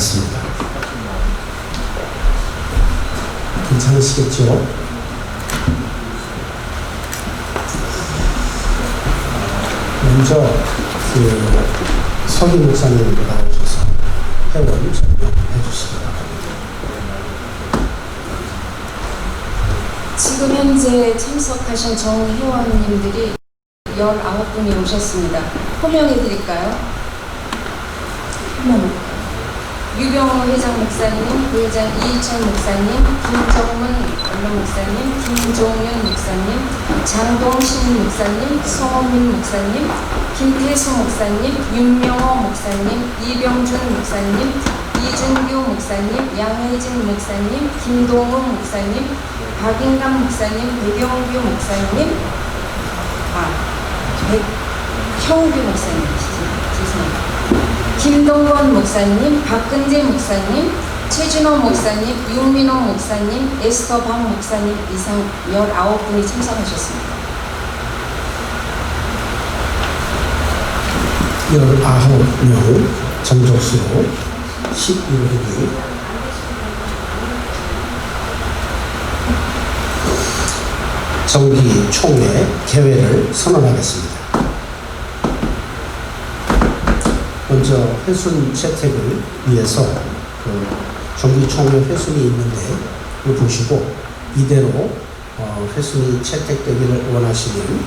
하겠습니다. 괜찮으시겠죠? 먼저 서기 목사님 나오셔서 회원 설명해 주시기 바랍니다. 지금 현재 참석하신 정회원님들이 19분이 오셨습니다. 호명해 드릴까요? 유병호 회장 목사님, 부회장 이희철 목사님, 김정문 언론 목사님, 김종윤 목사님, 장동신 목사님, 송호민 목사님, 김태수 목사님, 윤명호 목사님, 이병준 목사님, 이준규 목사님, 양혜진 목사님, 김동훈 목사님, 박인감 목사님, 백영규 목사님, 백형규 목사님, 죄송합니다. 김동건 목사님, 박근재 목사님, 최준호 목사님, 윤민호 목사님, 에스더 박 목사님 이상 19분이 참석하셨습니다. 19명 정족수로 11회기 정기 총회 개회를 선언하겠습니다. 먼저 회순 채택을 위해서 정기 총회 회순이 있는데 이거 보시고 이대로 회순이 채택되기를 원하시면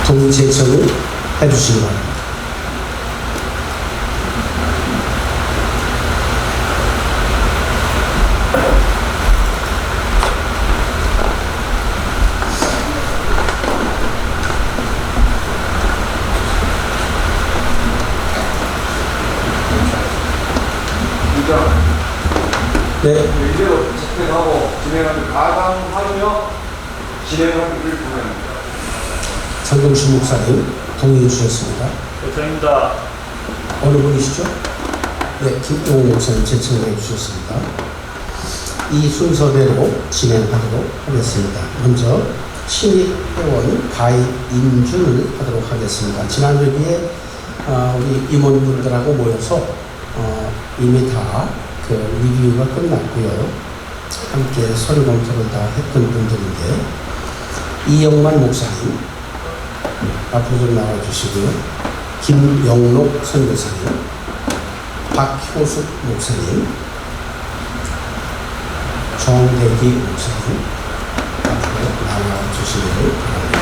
동의 제청을 해주시기 바랍니다. 네. 이대로 채택하고 진행하는 가상하며 진행하기를 부탁합니다. 장동신 목사님 동의해 주셨습니다. 요청입니다. 어느 분이시죠? 네, 김동훈 목사님 제청해 주셨습니다. 이 순서대로 진행하도록 하겠습니다. 먼저 신입 회원 가인준을 하도록 하겠습니다. 지난주에 우리 임원분들하고 모여서 이미 다 리뷰가 끝났고요. 함께 서류 검토를 다 했던 분들인데 이영만 목사님 앞으로 좀 나와주시고요. 김영록 선교사님, 박효숙 목사님, 정대기 목사님 앞으로 나와주시기를 바랍니다.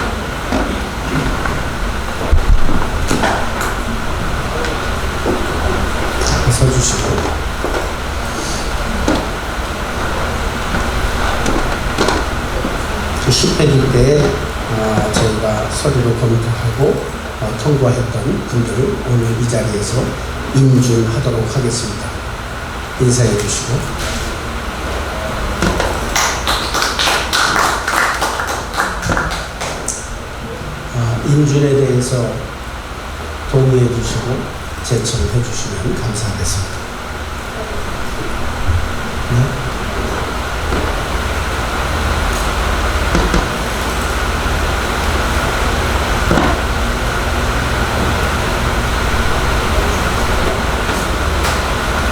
서주시고 10회기 때 저희가 서류를 검토하고 통과했던 분들을 오늘 이 자리에서 인준하도록 하겠습니다. 인사해 주시고 인준에 대해서 동의해 주시고 제청해 주시면 감사하겠습니다. 네?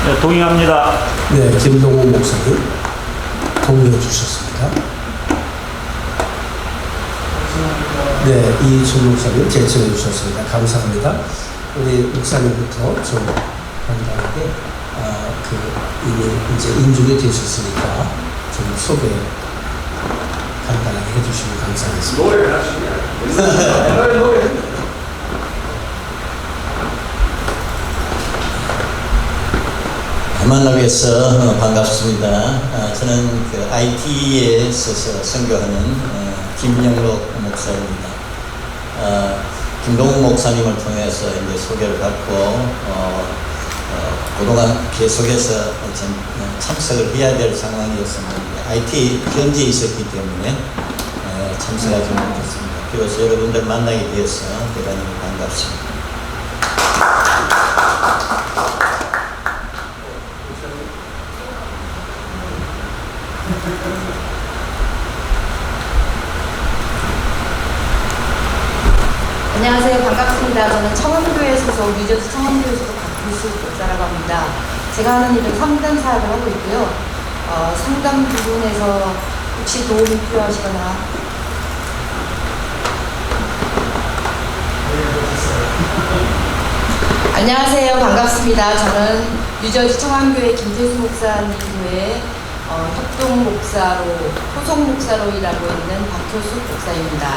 네, 동의합니다. 네, 김동훈 목사님 동의해 주셨습니다. 네, 이준 목사님 제청해 주셨습니다. 감사합니다. 우리 목사님부터 좀 간단하게 이미 이제 인준이 되셨으니까 좀 소개 간단하게 해주시면 감사하겠습니다. 노래를 하시냐? 노래. 만나기 위해서 반갑습니다. 저는 IT에 있어서 선교하는 김영록 목사입니다. 김동훈 목사님을 통해서 이제 소개를 받고 그동안 계속해서 참석을 해야 될 상황이었습니다. IT 현지에 있었기 때문에 참석하지 못했습니다. 그래서 여러분들 만나게 되어서 대단히 반갑습니다. 반갑습니다. 저는 청암교회 소속, 뉴저지 청암교회 소속 박규수 목사라고 합니다. 제가 하는 일은 상담 사역을 하고 있고요. 상담 부분에서 혹시 도움이 필요하시거나 안녕하세요. 반갑습니다. 저는 뉴저지 청암교회 김태수 목사님 교회 협동 목사로, 소속 목사로 일하고 있는 박효숙 목사입니다.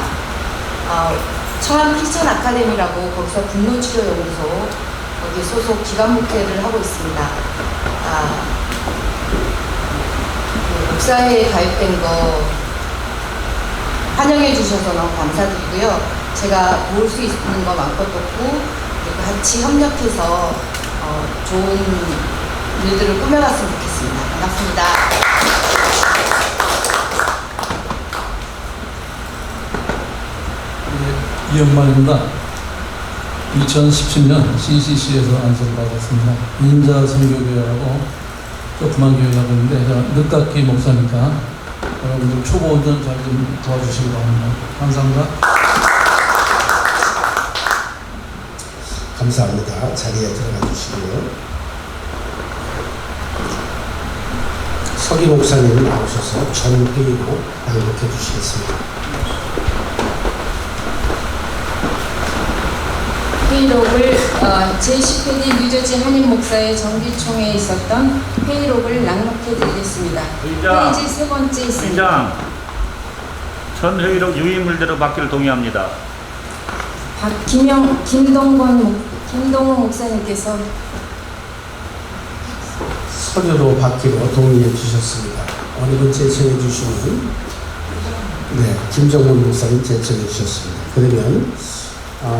청암 크리스천 아카데미라고 거기서 분노치료연구소 거기 소속 기관 목회를 하고 있습니다. 그 목사회에 가입된 거 환영해 주셔서 너무 감사드리고요. 제가 도울 수 있는 거 마음껏 돕고 같이 협력해서 좋은 일들을 꾸며갔으면 좋겠습니다. 반갑습니다. 이영만입니다. 2017년 CCC에서 안수를 받았습니다. 인자 선교교회라고 조그만 교회가 있는데 제가 늦깎이 목사니까 여러분들 초보 운전 잘 좀 도와주시기 바랍니다. 감사합니다. 감사합니다. 자리에 들어가 주시고요. 서기 목사님 나오셔서 전회의로 낭독해 주시겠습니다. 회의록을 제10회기 뉴저지 한인 목사의 정기총회에 있었던 회의록을 낭독해 드리겠습니다. 의장. 페이지 세 번째 있습니다. 위장, 전 회의록 유인물대로 받기를 동의합니다. 김동호 목사님께서 서류로 받기로 동의해 주셨습니다. 어느 분 제청해 주시면 김정문 목사님 제청해 주셨습니다. 그러면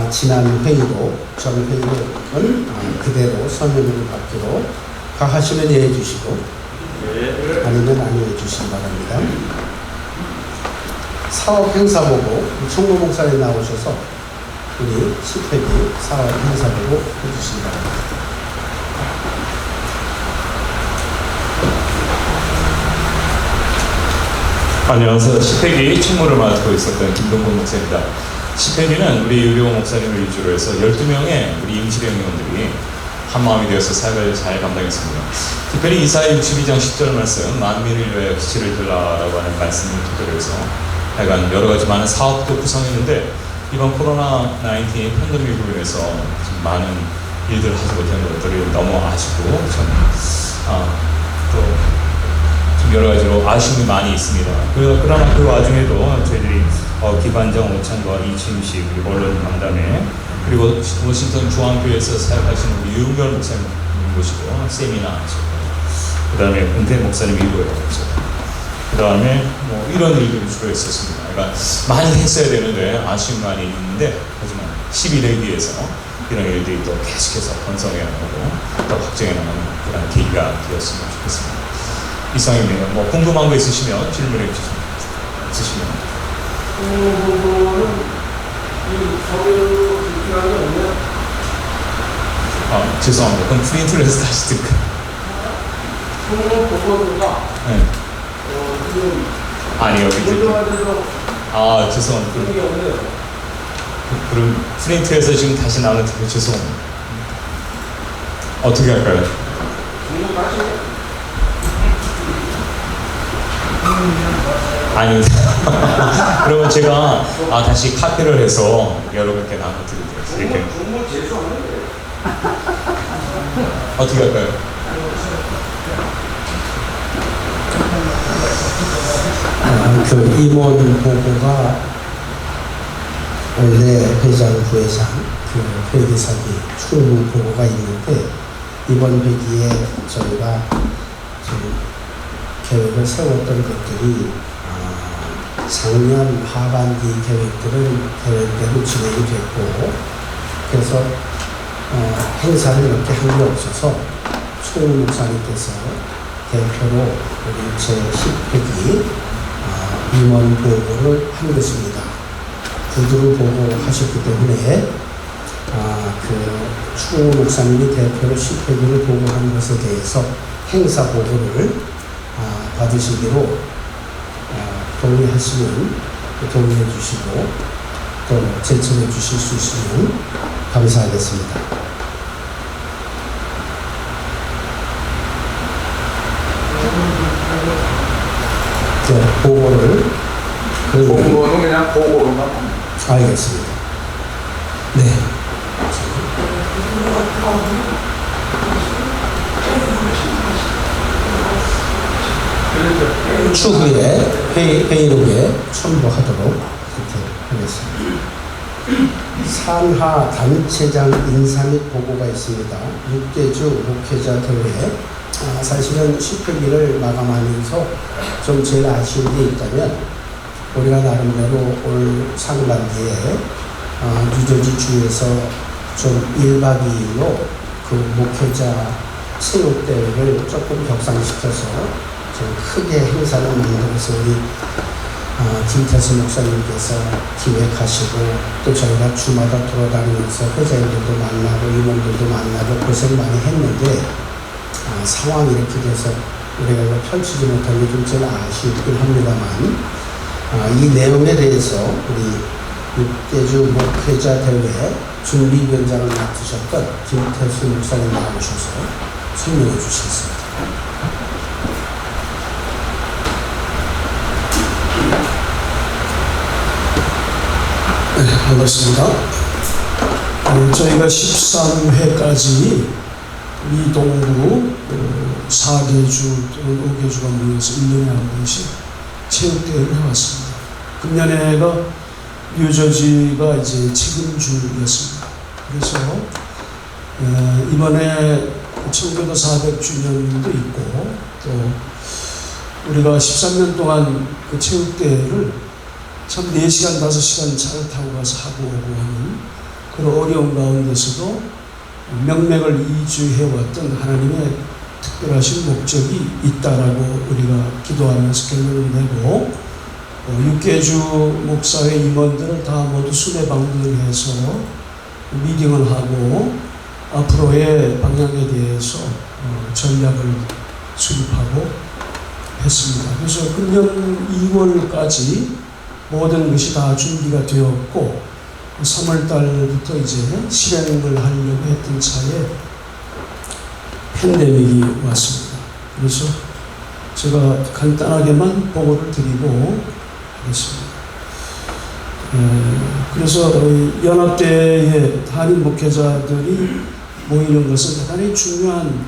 지난 회의로 전 회의록은 그대로 서면으로 받기로 가하시면 예 해주시고 아니면 아니해 주시기 바랍니다. 사업 행사 보고 총무 목사님 나오셔서 우리 10회기 사업 행사 보고 해주시기 바랍니다. 안녕하세요. 10회기 총무를 맡고 있었던 김동건 목사입니다. 10회기는 우리 유료 목사님을 위주로 해서 12명의 우리 임시령 의원들이 한마음이 되어서 사역을 잘 감당했습니다. 특별히 이사야 62장 10절 말씀, 만민을 위하여 기치를 들라라고 하는 말씀을 토대로 해서 하여간 여러 가지 많은 사업도 구성했는데 이번 코로나19 팬데믹으로 인해서 좀 많은 일들을 하지 못한 것들이 너무 아쉽고 또 여러 가지로 아쉬움이 많이 있습니다. 그러나 그 와중에도 저희들이 기반정 오찬과 이침식 그리고 언론 강담회 그리고 워싱턴 중앙교회에서 사역하시는 우리 유은별 목사님 모시고 세미나 그 다음에 은퇴 목사님 이후에 그 다음에 이런 일들을 주로 했었습니다. 그러니까 많이 했어야 되는데 아쉬움이 많이 있는데 하지만 11회기에서 이런 일들이 또 계속해서 번성해 나가고 또 확정해 나가는 그런 계기가 되었으면 좋겠습니다. 이상입니다. 궁금한 거 있으시면 질문해 주시면. 부분은 이 서류 기간이 없나요? 죄송합니다. 그럼 프린트를 해서 다시 드릴까요? 총무 보고서가 네. 지금 아니요. 공정한데서 죄송합니다. 그런 게 없네요. 그럼 프린트해서 지금 다시 나눠드리고 죄송합니다. 어떻게 할까요? 공부 다시 아니, 그러면 제가 다시 카피를 해서 여러분께 나눠드릴게요. 이렇게. 공부 재수하는 거예요. 어떻게 할까요? 그 임원 보고가 원래 회장, 부회장, 그 회계사기 총무 보고가 있는데 이번 회기에 저희가 지금 계획을 세웠던 것들이 작년 하반기 계획들은 계획대로 진행이 됐고 그래서 행사를 이렇게 한 게 없어서 총무 목사님께서 대표로 우리 제10회기 임원 보고를 한 것입니다. 구두를 보고하셨기 때문에 그 총무 목사님이 대표로 10회기를 보고한 것에 대해서 행사 보고를 받으시기로 동의하시면 동의해 주시고 또 제청해 주실 수 있으면 감사하겠습니다. 네, 보고를 공부는 그냥 보고로만. 알겠습니다. 네. 추후에 회의록에 첨부하도록 그렇게 하겠습니다. 산하 단체장 인사 및 보고가 있습니다. 6개주 목회자 대회 사실은 10회기를 마감하면서 좀 제일 아쉬운 게 있다면 우리가 나름대로 올 상반기에 뉴저지 주에서 좀 1박 2일로 그 목회자 체육대회를 조금 격상시켜서 좀 크게 행사를 만들어서 우리 김태수 목사님께서 기획하시고 또 저희가 주마다 돌아다니면서 회장님들도 만나고 임원들도 만나고 고생 많이 했는데 상황이 이렇게 돼서 우리가 이거 펼치지 못한 게 좀 제일 아쉽긴 합니다만 이 내용에 대해서 우리 6개주 목회자 대회 준비위원장을 맡으셨던 김태수 목사님 나오셔서 설명해 주시겠습니다. 네, 반갑습니다. 저희가 13회까지 미동부 4개주 또는 5개주가 모여서 1년에 한 번씩 체육대회를 해왔습니다. 금년에가 뉴저지가 이제 책임주였습니다. 그래서 이번에 청교도 400주년도 있고 또 우리가 13년 동안 그 체육대회를 참 4시간, 5시간 차를 타고 가서 하고 오고 하는 그런 어려운 가운데서도 명맥을 이주해왔던 하나님의 특별하신 목적이 있다라고 우리가 기도하면서 결론을 내고 6개주 목사회 임원들을 다 모두 순회방문을 해서 미팅을 하고 앞으로의 방향에 대해서 전략을 수립하고 했습니다. 그래서 금년 2월까지 모든 것이 다 준비가 되었고 3월 달부터 이제 실행을 하려고 했던 차에 팬데믹이 왔습니다. 그래서 제가 간단하게만 보고를 드리고 하겠습니다. 그래서 연합대의 한인 목회자들이 모이는 것은 대단히 중요한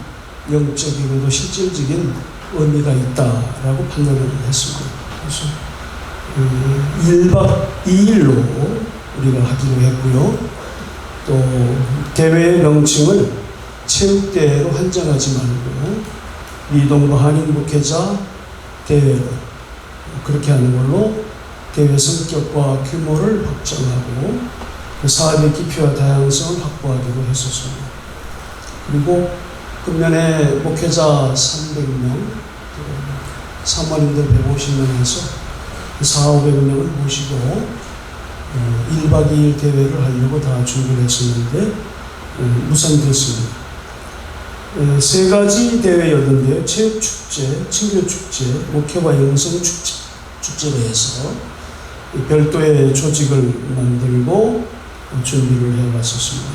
영적이고도 실질적인 의미가 있다라고 판단을 했습니다. 그래서 1박 2일로 우리가 하기로 했고요. 또 대회의 명칭을 체육대회로 한정하지 말고 미동부 한인 목회자 대회로 그렇게 하는 걸로 대회 성격과 규모를 확정하고 그 사업의 깊이와 다양성을 확보하기로 했었습니다. 그리고 금년에 목회자 300명, 사모님들 150명 해서 400~500명을 모시고 1박 2일 대회를 하려고 다 준비를 했었는데 무산됐습니다. 3가지 대회였는데요. 체육축제, 친교축제, 목회와 영성축제로 해서 별도의 조직을 만들고 준비를 해왔었습니다.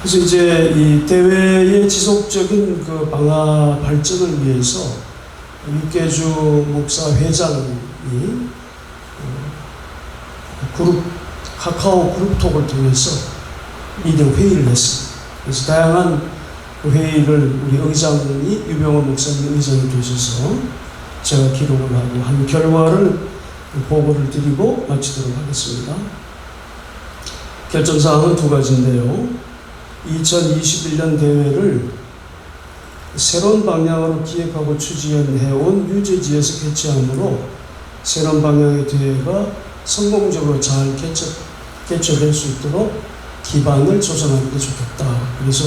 그래서 이제 이 대회의 지속적인 그 방화 발전을 위해서 6개주 목사 회장이 카카오 그룹톡을 통해서 미디어 회의를 했습니다. 그래서 다양한 회의를 우리 의장이 유병원 목사님 의장이 되셔서 제가 기록을 하고 한 결과를 보고를 드리고 마치도록 하겠습니다. 결정사항은 2가지인데요. 2021년 대회를 새로운 방향으로 기획하고 추진해온 뉴저지에서 개최하므로 새로운 방향의 대회가 성공적으로 잘 개최될 수 있도록 기반을 조성하는 게 좋겠다. 그래서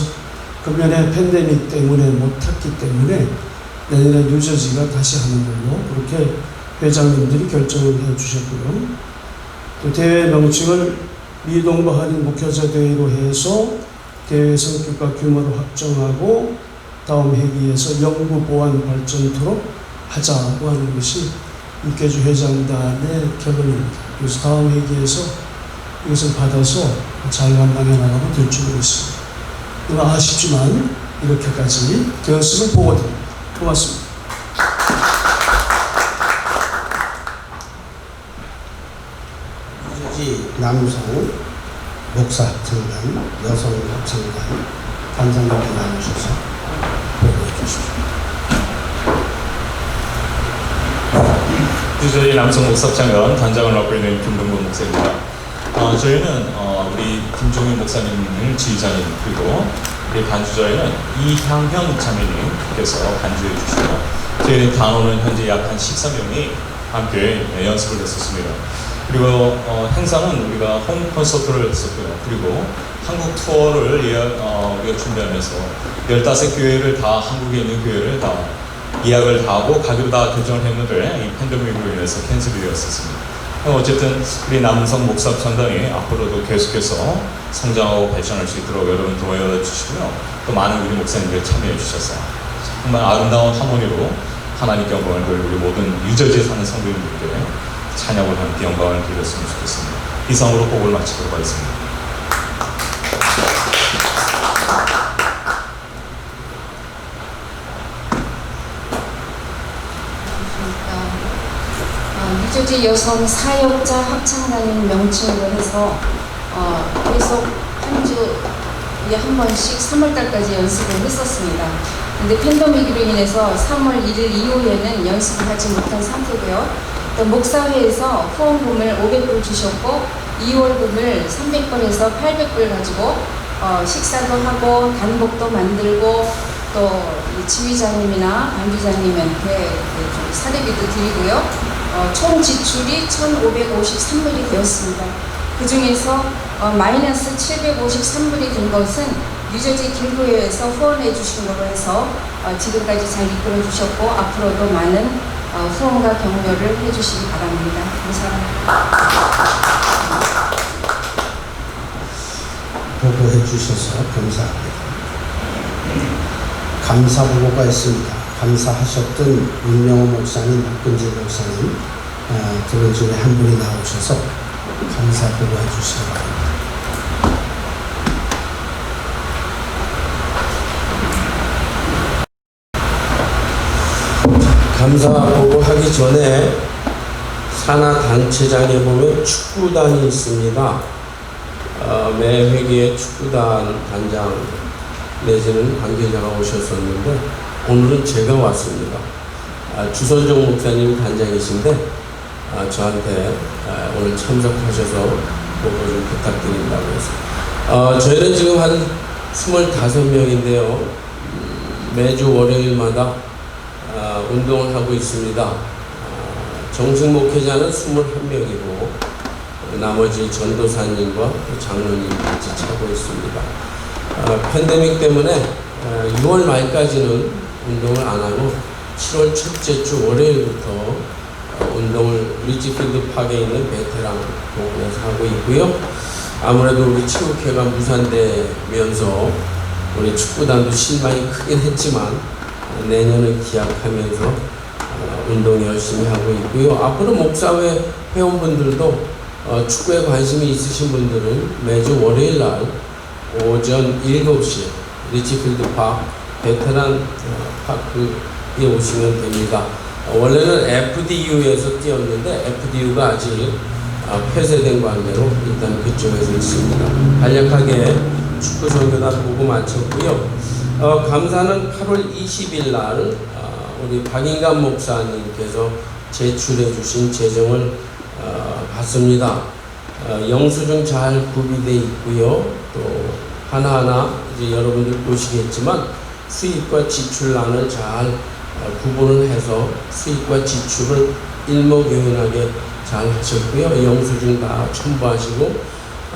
금년에 팬데믹 때문에 못했기 때문에 내년에 뉴저지가 다시 하는 걸로 그렇게 회장님들이 결정을 해주셨고요. 또 대회 명칭을 미동부 한인 목회자 대회로 해서 대회 성격과 규모를 확정하고 다음 회기에서 영구 보완 발전토록 하자고 하는 것이 6개주 회장단의 결론입니다. 그래서 다음 회기에서 이것을 받아서 잘 감당해 나가면 될 줄 믿습니다. 너무 아쉽지만 이렇게까지 되었음을 보거든요. 고맙습니다. 남성 목사 합창단, 여성 합창단 단장님께 나누셔서 보고해 주십시오. 저희 남성 목사합창단 단장을 맡고 있는 김동근 목사입니다. 저희는 우리 김종인 목사님을 지휘자님 그리고 우리 반주자에는 이향현 자매님께서 반주해 주시고 저희는 단원은 현재 약 한 13명이 함께 연습을 했었습니다. 그리고 행사는 우리가 홈 콘서트를 했었고요. 그리고 한국 투어를 우리가 준비하면서 15교회를 다 한국에 있는 교회를 다 예약을 다 하고 가기로 다 결정을 했는데 이 팬데믹으로 인해서 캔슬이 되었었습니다. 어쨌든 우리 남성 목사 합창단이 앞으로도 계속해서 성장하고 발전할 수 있도록 여러분 도와주시고요. 또 많은 우리 목사님들 참여해 주셔서 정말 아름다운 하모니로 하나님께 영광을 돌리고 우리 모든 유저지에 사는 성도님들께 찬양을 함께 영광을 드렸으면 좋겠습니다. 이상으로 곡을 마치도록 하겠습니다. 뉴저지 여성 사역자 합창단인 명칭으로 해서 계속 한 주에 한 번씩 3월달까지 연습을 했었습니다. 근데 팬데믹으로 인해서 3월 1일 이후에는 연습을 하지 못한 상태고요. 또 목사회에서 후원금을 500불 주셨고 2월금을 300불에서 800불 가지고 식사도 하고 단복도 만들고 또 지휘자님이나 반주자님한테 좀 사례비도 드리고요. 총 지출이 1,553불이 되었습니다. 그 중에서 마이너스 753불이 된 것은 뉴저지 길교회에서 후원해 주신 거로 해서 지금까지 잘 이끌어 주셨고 앞으로도 많은 후원과 격려를 해 주시기 바랍니다. 감사합니다. 보고해 주셔서 감사합니다. 감사 보고가 있습니다. 감사하셨던 윤명호 목사님, 박근재 목사님 두 분 중에 한 분이 나오셔서 감사 보고해 주시기 바랍니다. 감사 보고하기 전에 산하 단체장에 보면 축구단이 있습니다. 매 회기에 축구단 단장 내지는 관계자가 오셨었는데 오늘은 제가 왔습니다. 주선종 목사님 단장이신데 저한테 오늘 참석하셔서 보고 좀 부탁드린다고 해서 저희는 지금 한 25명인데요. 매주 월요일마다 운동을 하고 있습니다. 정식 목회자는 21명이고 나머지 전도사님과 장로님 같이 차고 있습니다. 팬데믹 때문에 6월 말까지는 운동을 안 하고 7월 첫째 주 월요일부터 운동을 리치필드 파크에 있는 베테랑 공원에서 하고 있고요. 아무래도 우리 체육회가 무산되면서 우리 축구단도 실망이 크긴 했지만 내년을 기약하면서 운동 열심히 하고 있고요. 앞으로 목사회 회원분들도 축구에 관심이 있으신 분들은 매주 월요일 날 오전 7시 리치필드 파크 베테랑 파크에 오시면 됩니다. 원래는 FDU에서 뛰었는데 FDU가 아직 폐쇄된 관계로 일단 그쪽에서 있습니다. 간략하게 축구 선교단 보고 마쳤고요. 감사는 8월 20일 날 우리 박인감 목사님께서 제출해 주신 재정을 받습니다. 영수증 잘 구비되어 있고요. 또 하나하나 이제 여러분들 보시겠지만 수입과 지출란을 잘 구분을 해서 수입과 지출을 일목요연하게 잘 하셨고요. 영수증 다 첨부하시고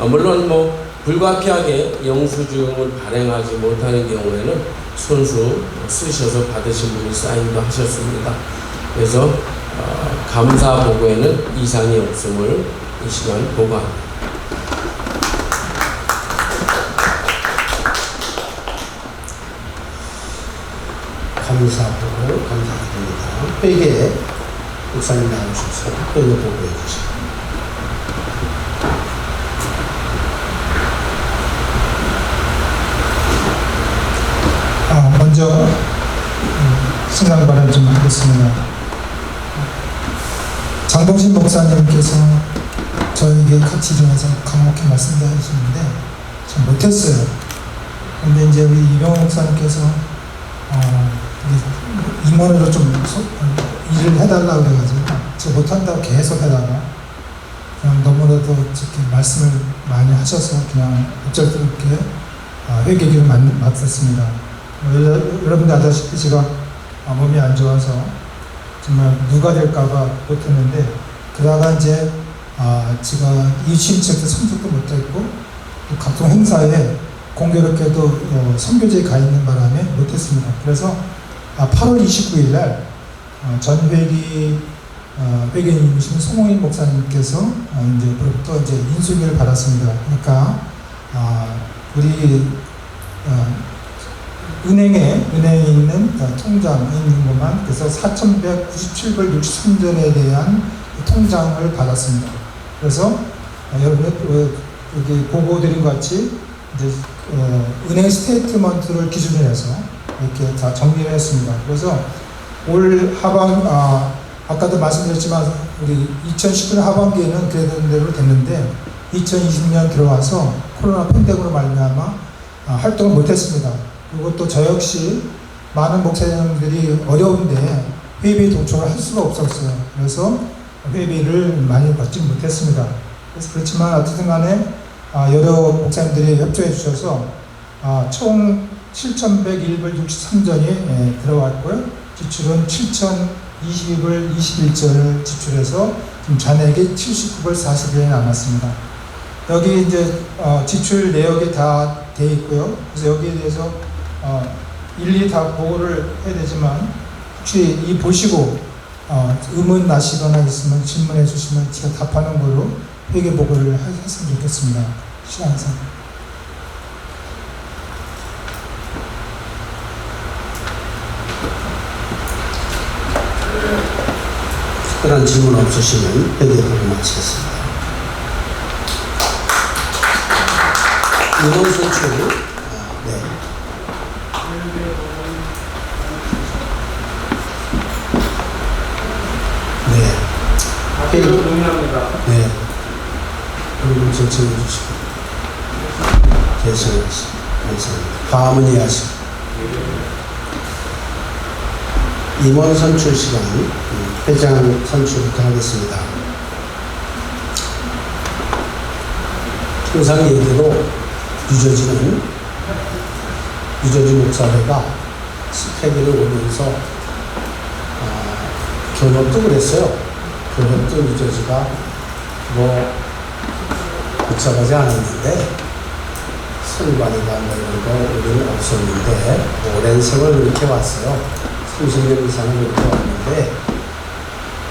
물론 뭐 불가피하게 영수증을 발행하지 못하는 경우에는 손수 쓰셔서 받으신 분이 사인도 하셨습니다. 그래서 감사 보고에는 이상이 없음을 이 시간 보고합니다. 감사 보고 감사드립니다. 회계에 목사님 나오셔서 회계 보고해 주시죠. 먼저 신앙 발언 좀 하겠습니다. 장동신 목사님께서 저에게 같이 일어나서 강목히 말씀하시는데 참 못했어요. 근데 이제 우리 이병호 목사님께서 임원으로 좀 일을 해달라고 그래가지고 제가 못한다고 계속 하다가 그냥 너무나도 이렇게 말씀을 많이 하셔서 그냥 어쩔 수 없게 회개기를 맡았습니다. 여러분들 아다시피 제가 몸이 안 좋아서 정말 누가 될까봐 못했는데 그러다가 이제 제가 이심책도 참석도 못했고 또 각종 행사에 공교롭게도 선교제에 가 있는 바람에 못했습니다. 그래서 8월 29일 날 전 회계님이신 송홍인 목사님께서 이제부터 이제 인수위를 받았습니다. 그러니까 우리 은행에 있는 통장에 있는 것만 그래서 4,197불 63전에 대한 통장을 받았습니다. 그래서 여러분 여기 보고드린 것 같이 이제 은행 스테이트먼트를 기준으로 해서 이렇게 다 정리를 했습니다. 그래서 올 하반 아까도 말씀드렸지만 우리 2019년 하반기에는 그랬던 대로 됐는데 2020년 들어와서 코로나 팬데믹으로 말미암아 활동을 못했습니다. 그리고 또 저 역시 많은 목사님들이 어려운데 회비에 동참을 할 수가 없었어요. 그래서 회비를 많이 받지 못했습니다. 그래서 그렇지만 어쨌든 간에 여러 목사님들이 협조해 주셔서 총 7,101불 63전이 들어왔고요. 지출은 7,022불 21전을 지출해서 지금 잔액이 79불 40원이 남았습니다. 여기 이제 지출 내역이 다 돼 있고요. 그래서 여기에 대해서 일일이 다 보고를 해야 되지만 혹시 이 보시고 의문 나시거나 있으면 질문해 주시면 제가 답하는 걸로 회계 보고를 했으면 좋겠습니다. 시간상. 특별한 질문 없으시면 회계 보고 마치겠습니다. 인원 선출. 네. 네. 회의 동의합니다. 네. 그리고 전체해 주시고. 계속하시고. 감사합니다. 다음은 이해하시고. 임원 선출 시간, 회장 선출부터 하겠습니다. 통상 예대로 유저지 목사회가 스펙을 오면서 교협도 그랬어요. 교협도 유저지가 복잡하지 않았는데 선관위가 이런 거 우리는 없었는데 오랜 세월 이렇게 왔어요. 30년 이상을 이렇게 왔는데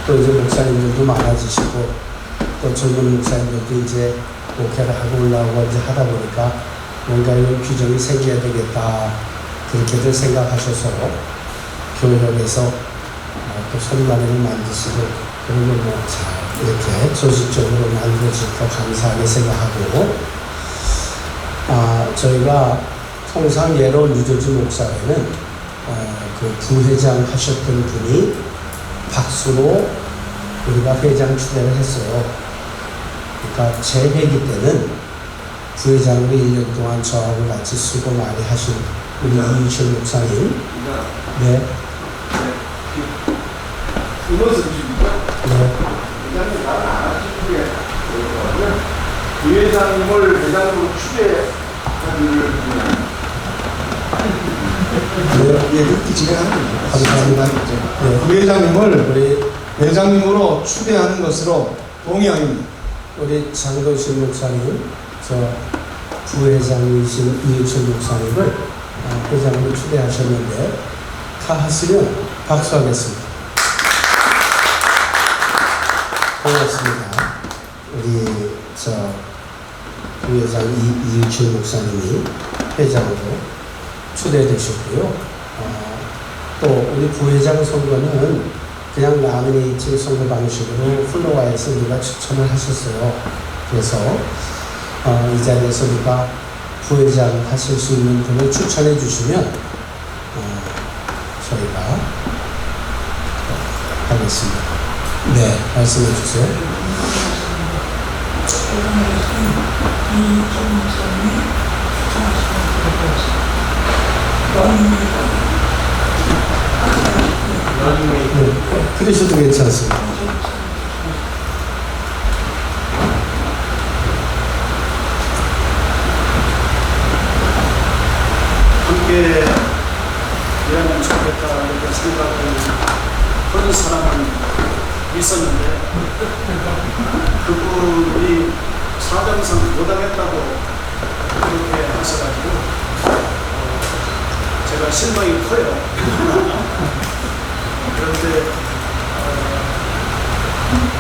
또 이제 목사님들도 많아지시고 또 젊은 목사님들도 이제 목회를 하고 올라오고 이제 하다 보니까 뭔가 이런 규정이 생겨야 되겠다 그렇게들 생각하셔서 교협에서 또 선관위를 만드시고 그런 걸 이렇게 조직적으로 만들어질까 감사하게 생각하고 저희가 통상 예로 유저지 목사회는 그 부회장 하셨던 분이 박수로 우리가 회장 추대를 했어요. 그러니까 제 회기 때는 부회장으로 1년 동안 저하고 같이 수고 많이 하신 우리 이유철 목사님. 네. 네. 부회장님을 회장으로 추대하기를 이렇게 진행하는 겁니다. 감사합니다. 네. 부회장님을 우리 회장님으로 추대하는 것으로 동의합니다. 우리 장동신 목사님, 저 부회장이신 이유철 목사님을 회장으로 추대하셨는데 다 하시면 박수하겠습니다. 고맙습니다. 우리 저 부회장 이유철 목사님이 회장으로 추대되셨고요. 또 우리 부회장 선거는 그냥 나미네이팅 선거 방식으로 플로어에서 누가 추천을 하셨어요. 그래서 이 자리에서 누가 부회장 하실 수 있는 분을 추천해 주시면 저희가 하겠습니다. 네, 말씀해 주세요. 네, 그러셔도 괜찮습니다. 함께 일하면 좋겠다 이렇게 생각하는 그런 사람은 있었는데 그분이 사정상 못하겠다고 그렇게 하셔가지고 제가 실망이 커요. 그런데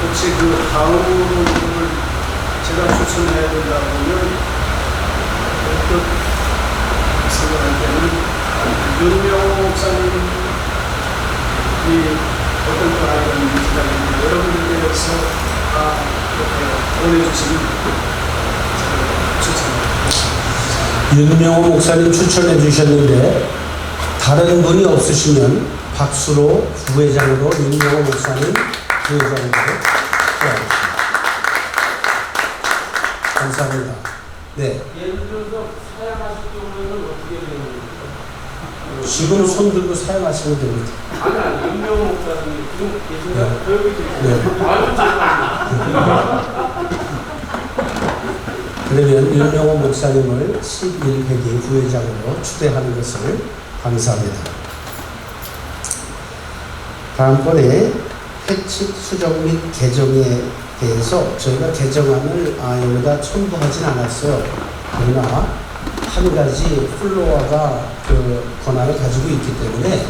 혹시 그 다음을 제가 추천해야 된다면 어떤 생각할 때는 윤명호 목사님이 어떤 거 알고 기다리는데 여러분들께서 다 이렇게 보내주시면 추천합니다. 윤명호 목사님 추천해 주셨는데 다른 분이 없으시면 박수로 부회장으로 윤명호 목사님 부회장으로 호하겠습니다. 감사합니다. 네. 예를 들어서 사양하실 경우에는 어떻게 되는 겁니까? 지금 손 들고 사용하시면 됩니다. 아니, 윤명호 목사님이 지금 계신가? 네. 여기 계세요. 그러면 윤명호 목사님을 11회기 부회장으로 추대하는 것을 감사합니다. 다음번에 회칙 수정 및 개정에 대해서 저희가 개정안을 여기다 첨부하진 않았어요. 그러나 한 가지 플로어가 그 권한을 가지고 있기 때문에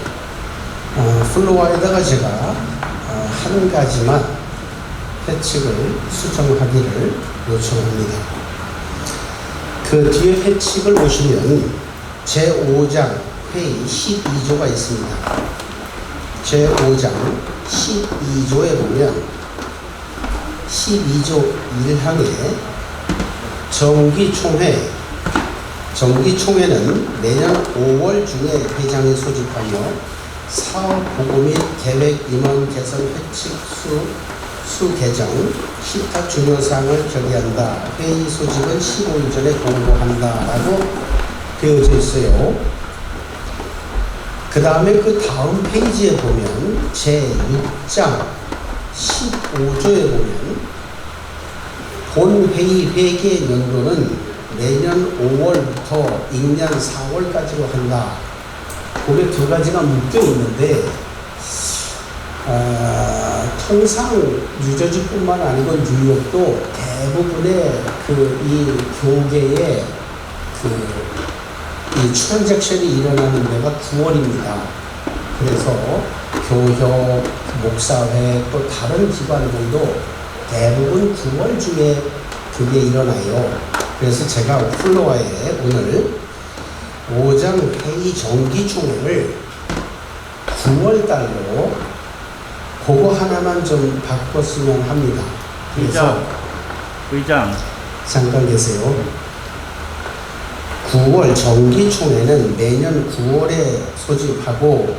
플로어에다가 제가 한 가지만 회칙을 수정하기를 요청합니다. 그 뒤에 회칙을 보시면 제5장 회의 12조가 있습니다. 제5장 12조에 보면 12조 1항에 정기총회는 내년 5월 중에 회장이 소집하며 사업 보고 및 계획 임원 개선 회칙 수 개정 기타 중요사항을 결의한다. 회의 소집은 15일 전에 공고한다 라고 되어져 있어요. 그 다음에 그 다음 페이지에 보면 제6장 15조에 보면 본회의 회계 연도는 내년 5월부터 임년 4월까지로 한다. 그게 두 가지가 묶여 있는데 통상 뉴저지뿐만 아니고 뉴욕도 대부분의 이 교계의 이 트랜잭션이 일어나는 데가 9월입니다. 그래서 교협, 목사회 또 다른 기관들도 대부분 9월 중에 그게 일어나요. 그래서 제가 플로어에 오늘 5장 회의 정기총회를 9월 달로 그거 하나만 좀 바꿨으면 합니다. 의장. 잠깐 계세요. 9월 정기총회는 매년 9월에 소집하고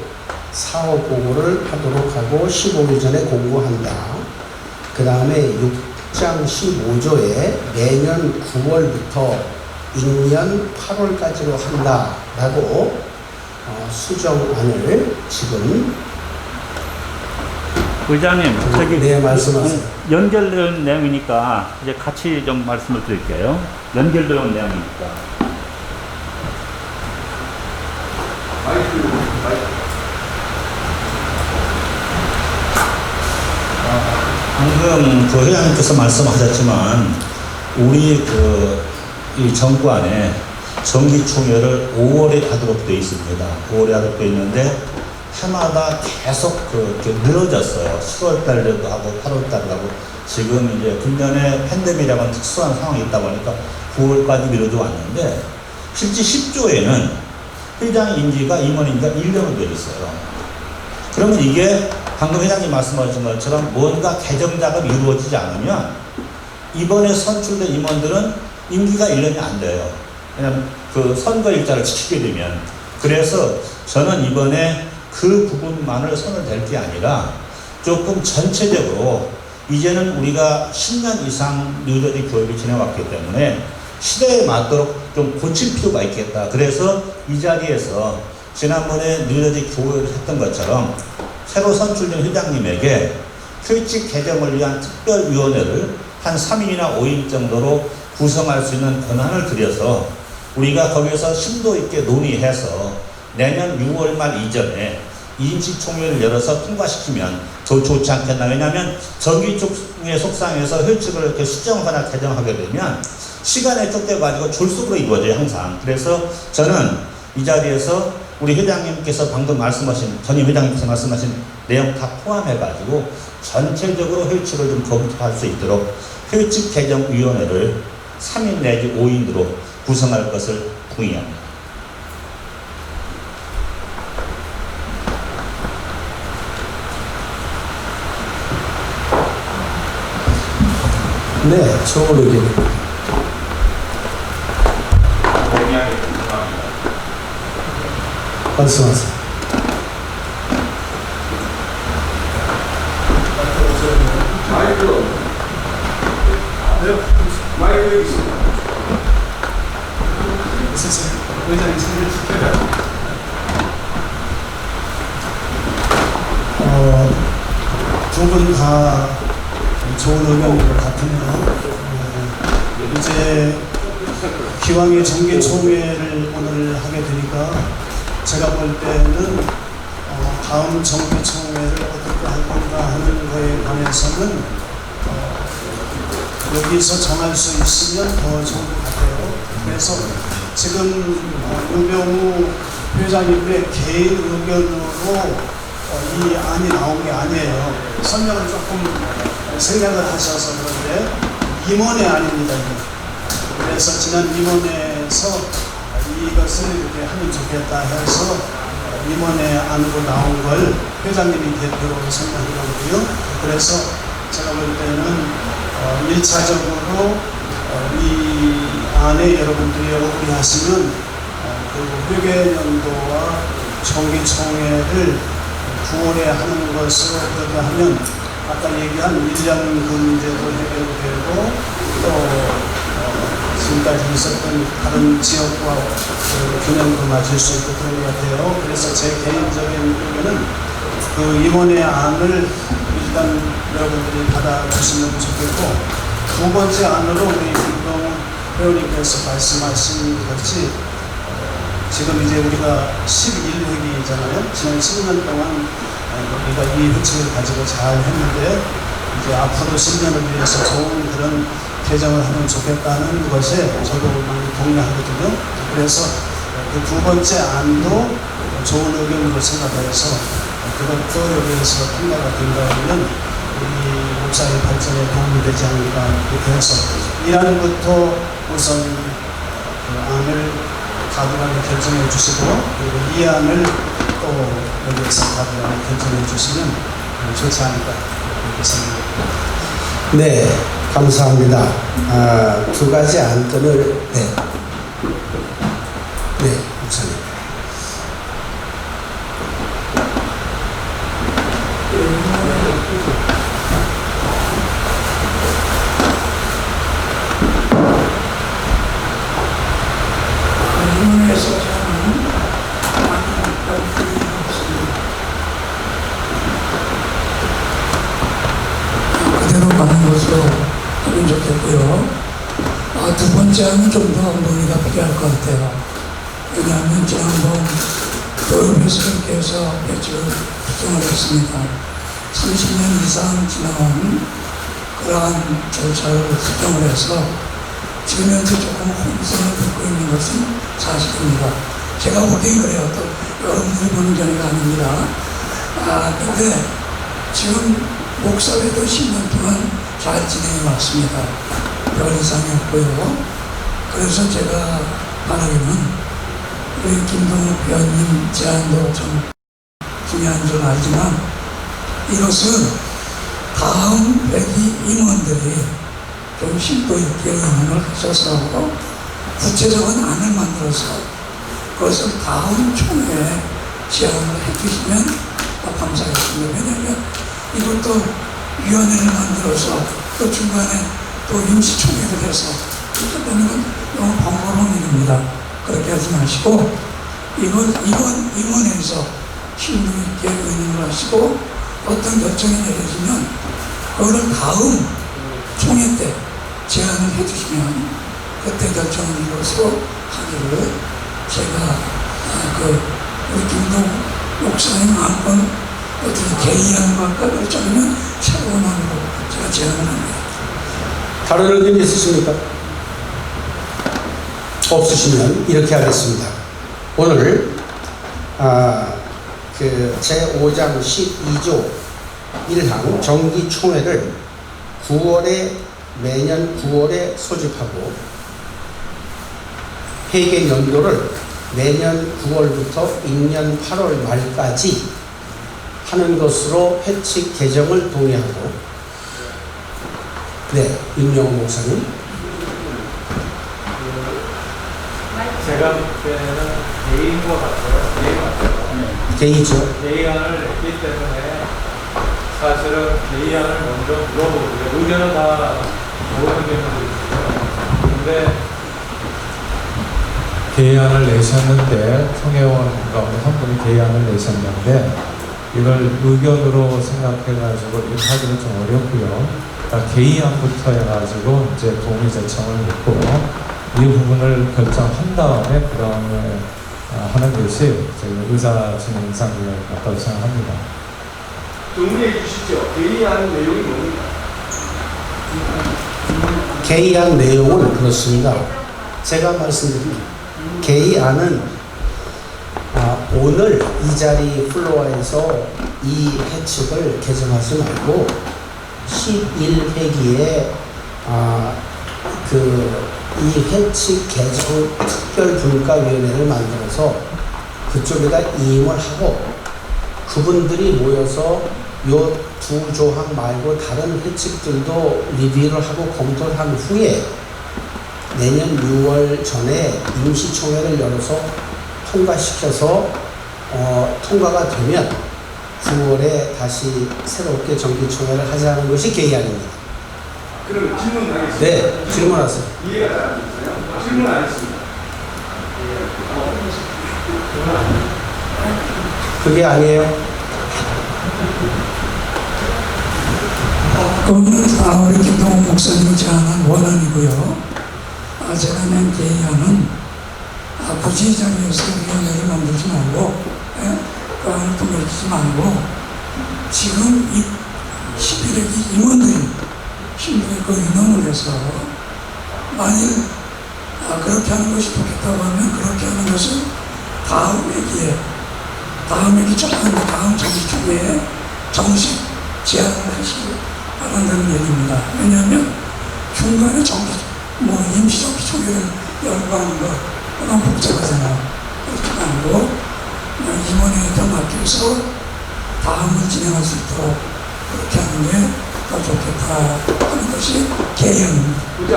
사업 보고를 하도록 하고 15일 전에 공고한다. 그 다음에 6장 15조에 매년 9월부터 임년 8월까지로 한다라고 수정안을 지금 의장님, 저기 네, 말씀하세요. 연결되는 내용이니까 이제 같이 좀 말씀을 드릴게요. 연결되는 내용이니까. 방금 그 회장님께서 말씀하셨지만 우리 이 정부안에 정기총회를 5월에 하도록 되어 있습니다. 5월에 하도록 되어 있는데 해마다 계속 늘어졌어요. 10월 달에도 하고 8월 달에도 하고 지금 이제 금년에 팬데믹이라는 특수한 상황이 있다 보니까 9월까지 미뤄져 왔는데 실제 10조에는 회장 임기가 임원 임기가 1년으로 되어 있어요. 그러면 이게 방금 회장님 말씀하신 것처럼 뭔가 개정 작업이 이루어지지 않으면 이번에 선출된 임원들은 임기가 1년이 안 돼요. 왜냐하면 그 선거 일자를 지키게 되면. 그래서 저는 이번에 그 부분만을 손을 댈 게 아니라 조금 전체적으로 이제는 우리가 10년 이상 뉴저지 교육이 지내왔기 때문에 시대에 맞도록 좀 고칠 필요가 있겠다. 그래서 이 자리에서 지난번에 뉴저지 교육을 했던 것처럼 새로 선출된 회장님에게 규칙 개정을 위한 특별위원회를 한 3인이나 5인 정도로 구성할 수 있는 권한을 드려서 우리가 거기서 심도 있게 논의해서 내년 6월 말 이전에 임시총회를 열어서 통과시키면 더 좋지 않겠나. 왜냐하면 정기총회 속상에서 회칙을 이렇게 수정하거나 개정하게 되면 시간에 쫓겨가지고 졸속으로 이루어져요, 항상. 그래서 저는 이 자리에서 우리 회장님께서 방금 말씀하신, 전임 회장님께서 말씀하신 내용 다 포함해가지고 전체적으로 회칙을 좀 검토할 수 있도록 회칙 개정위원회를 3인 내지 5인으로 구성할 것을 동의합니다. 네, 좋은 의견입니다. 말씀하세요. 마이크 있습니다. 의장님 소개를 시켜요. 두 분 다 좋은 의견인 것 같으네요. 이제 기왕에 정기총회를 오늘 하게 되니까 제가 볼 때는 다음 정기총회를 어떻게 할 건가 하는 거에 관해서는 여기서 정할 수 있으면 더 좋은 것 같아요. 그래서 지금 유병우 회장님의 개인 의견으로 이 안이 나온 게 아니에요. 설명을 조금 생략을 하셔서 그런데 임원회 아닙니다. 그래서 지난 임원회에서 이것을 이렇게 하면 좋겠다 해서 임원회 안으로 나온 걸 회장님이 대표로 생각하고요. 그래서 제가 볼 때는 1차적으로 이 안에 여러분들이 오기하시면 그 회계연도와 정기총회를 9월에 하는 것으로 그렇게 하면 아까 얘기한 1년 그 문제도 해결되고 또 지금까지 있었던 다른 지역과 균형도 맞출 수 있고 그런 것 같아요. 그래서 제 개인적인 의견은 그 임원회 안을 일단 여러분들이 받아주시면 좋겠고, 두 번째 안으로 우리 김동훈 회원님께서 말씀하신 것이 지금 이제 우리가 11회기잖아요. 지난 10년 동안 우리가 이 회칙을 가지고 잘 했는데 이제 앞으로 10년을 위해서 좋은 그런 개정을 하면 좋겠다는 것에 저도 많이 동의하거든요. 그래서 그 두 번째 안도 좋은 의견으로 생각해서 그것도 여기에서 통과가 된다면 우리 목사의 발전에 도움이 되지 않을까 이렇게 해서 1안부터 우선 그 안을 가부간에 결정해 주시고 그리고 2안을 또 여기에서 가부간에 결정해 주시면 좋지 않을까 이렇게 생각합니다. 네, 감사합니다. 두 가지 안건을 목사님. 그대로 가는 것으로 하면 좋겠고요. 두 번째는 좀 더 논의가 필요할 것 같아요. 왜냐하면 지난번 교육에서 이렇게 해서 배치를 구성을 했습니다. 30년 이상 지나온 그러한 절차를 수정을 해서 지금 현재 조금 혼선을 겪고 있는 것은 사실입니다. 제가 보기엔 그래요. 또 여러분들이 보는 견해가 아닙니다. 근데 지금 목사회도 10년 동안 잘 진행해 왔습니다. 별 이상이 없고요. 그래서 제가 바라기는 우리 김동욱 회원님 제안도 좀 중요한 줄 알지만 이것은 다음 회기 임원들이 좀 심도 있게 의논을 하셔서 구체적인 안을 만들어서 그것을 다음 총회에 제안을 해주시면 감사하겠습니다. 왜냐하면 이것도 위원회를 만들어서 또 중간에 또 임시총회를 해서 이렇게 되는 건 너무 번거로운 일입니다. 그렇게 하지 마시고 이번 임원회에서 심도 있게 의논을 하시고 어떤 결정이 내려지면 그거를 다음 총회 때 제안을 해주시면 그때 결정으로서 하기를 제가 우리 김동 목사님 한번 어떻게 개의하는 것과 결정하면 새로운 안으로 제가 제안을 합니다. 다른 의견 있으십니까? 없으시면 이렇게 하겠습니다. 오늘 제5장 12조 1항 정기총회를 매년 9월에 소집하고 회계 연도를 매년 9월부터 임년 8월 말까지 하는 것으로 회칙 개정을 동의하고, 네, 임영호 목사님. 제가 볼 때는 개인 것 같아요. 개인 같아요. 개의죠. 개의안을 냈기 때문에 사실은 개의안을 먼저 물어보고요. 의견은 다 좋은 의견도 있어요. 근데 개의안을 내셨는데, 총회원 가운데 한 분이 개의안을 내셨는데, 이걸 의견으로 생각해가지고 이렇게 하기는 좀 어렵고요. 그러니까 개의안부터 해가지고 이제 동의 제청을 묻고 이 부분을 결정한 다음에 그 다음에 하는 것이 저희 의사진행상에 맞다고 생각합니다. 정리해 주시죠. 개의안 내용이 뭡니까? 개의안 내용은 그렇습니다. 제가 말씀드린 개의안은 오늘 이 자리 플로어에서 이 회칙을 개정하지 말고 11회기에 이 회칙 개정 특별분과위원회를 만들어서 그쪽에다 임을 하고 그분들이 모여서 요 두 조항 말고 다른 회칙들도 리뷰를 하고 검토를 한 후에 내년 6월 전에 임시총회를 열어서 통과시켜서 통과가 되면 9월에 다시 새롭게 정기총회를 하자는 것이 개의안입니다. 그럼 질문하겠습니다. 네, 질문하세요. 이해가 잘 안 됐어요? 질문 안 했습니다. 그게 아니에요. 그거는 우리 김동훈 목사님이 제안한 원안이고요. 제가 낸 개의안은 굳이 이 자리에서 위원회를 만들지 말고 그 안을 통과시키지 말고 지금 이 11회기 임원들이 심도에 그 의논을 해서 만일 그렇게 하는 것이 좋겠다고 하면 그렇게 하는 것을 다음 회기 조금만 다음 정기총회에 정식 제안을 하시기 바란다는 얘기입니다. 왜냐하면 중간에 임시정기총회를 열고 하는 거 너무 복잡하잖아요. 그렇게 말고 임원회에다 맡겨서 다음을 진행할 수 있도록 그렇게 하는 게 더 좋겠다 하는 것이 개의안입니다.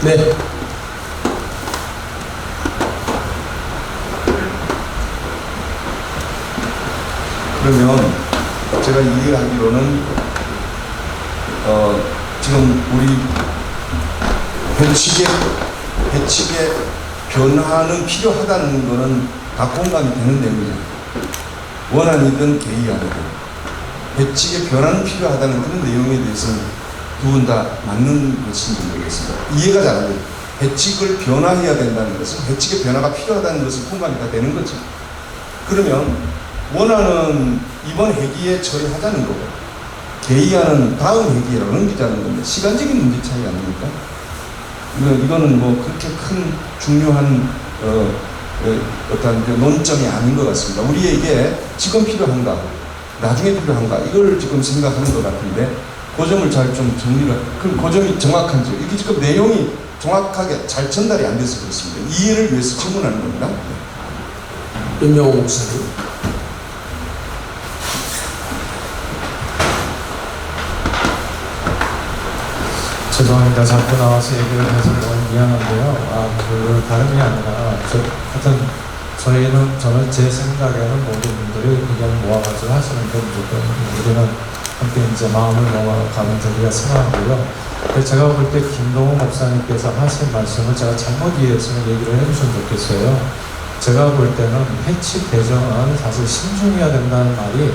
네. 그러면 제가 이해하기로는 지금 우리 회칙의 변화는 필요하다는 것은 다 공감이 되는 내용이죠. 원안이든 개의안이든 회칙의 변화는 필요하다는 그런 내용에 대해서는 두 분 다 맞는 것인지 모르겠습니다. 이해가 잘 안 돼요. 회칙을 변화해야 된다는 것은 회칙의 변화가 필요하다는 것은 공감이 다 되는 거죠. 그러면 원안은 이번 회기에 처리하자는 거고 개의안은 다음 회기에 넘기자는 건데 시간적인 문제 차이 아닙니까? 이거는 뭐 그렇게 큰 중요한 어떤 논점이 아닌 것 같습니다. 우리에게 지금 필요한가, 나중에 필요한가 이걸 지금 생각하는 것 같은데 그 점을 잘 좀 정리를, 그 점이 정확한지 이게 지금 내용이 정확하게 잘 전달이 안 돼서 그렇습니다. 이해를 위해서 질문하는 겁니다. 임영호 목사님. 죄송합니다. 자꾸 나와서 얘기를 해서 너무 미안한데요. 다름이 아니라 하여튼 저는 제 생각에는 모든 분들이 그냥 모아가지고 하시는 게 무조건 우리는 함께 이제 마음을 모아가는 저희가 생각하고요. 그래서 제가 볼 때 김동호 목사님께서 하신 말씀을 제가 잘못 이해했으면 얘기를 해주시면 좋겠어요. 제가 볼 때는 해치 개정은 사실 신중해야 된다는 말이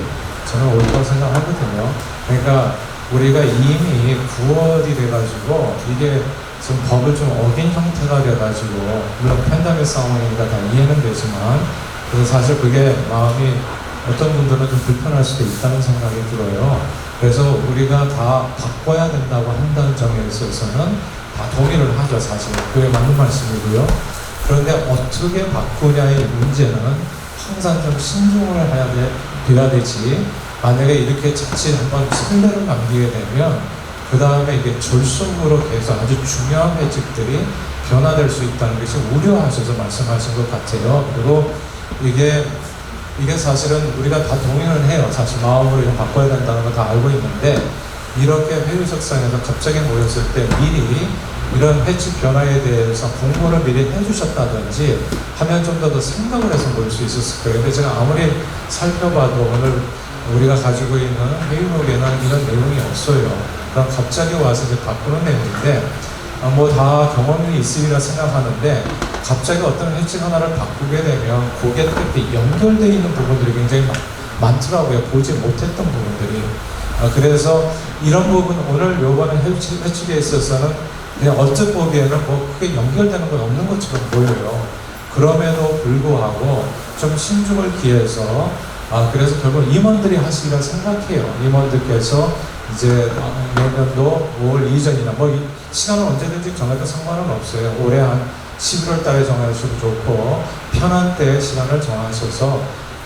저는 옳다고 생각하거든요. 그러니까 우리가 이미 9월이 돼가지고 이게 지금 법을 좀 어긴 형태가 돼가지고 물론 팬데믹 상황이니까 다 이해는 되지만 그래서 사실 그게 마음이 어떤 분들은 좀 불편할 수도 있다는 생각이 들어요. 그래서 우리가 다 바꿔야 된다고 한다는 점에 있어서는 다 동의를 하죠. 사실 그게 맞는 말씀이고요. 그런데 어떻게 바꾸냐의 문제는 항상 좀 신중을 해야 되지. 만약에 이렇게 자칫 한번 선례를 남기게 되면 그 다음에 이게 졸속으로 계속 아주 중요한 회칙들이 변화될 수 있다는 것이 우려하셔서 말씀하신 것 같아요. 그리고 이게 사실은 우리가 다 동의를 해요. 사실 마음으로 좀 바꿔야 된다는 거 다 알고 있는데 이렇게 회의석상에서 갑자기 모였을 때 미리 이런 회칙 변화에 대해서 공부를 미리 해주셨다든지 하면 좀 더 생각을 해서 모일 수 있었을 거예요. 근데 제가 아무리 살펴봐도 오늘 우리가 가지고 있는 회의록에는 이런 내용이 없어요. 그럼 갑자기 와서 이제 바꾸는 내용인데 뭐 다 경험이 있으리라 생각하는데 갑자기 어떤 회칙 하나를 바꾸게 되면 그게 특히 연결되어 있는 부분들이 굉장히 많더라고요. 보지 못했던 부분들이. 그래서 이런 부분 오늘 요번에 회칙에 있어서는 그냥 언뜻 보기에는 뭐 크게 연결되는 건 없는 것처럼 보여요. 그럼에도 불구하고 좀 신중을 기해서 그래서 결국 임원들이 하시리라 생각해요. 임원들께서 이제 내년도 5월 이전이나 뭐 시간은 언제든지 정해도 상관은 없어요. 올해 한 11월 달에 정하셔도 좋고 편한 때 시간을 정하셔서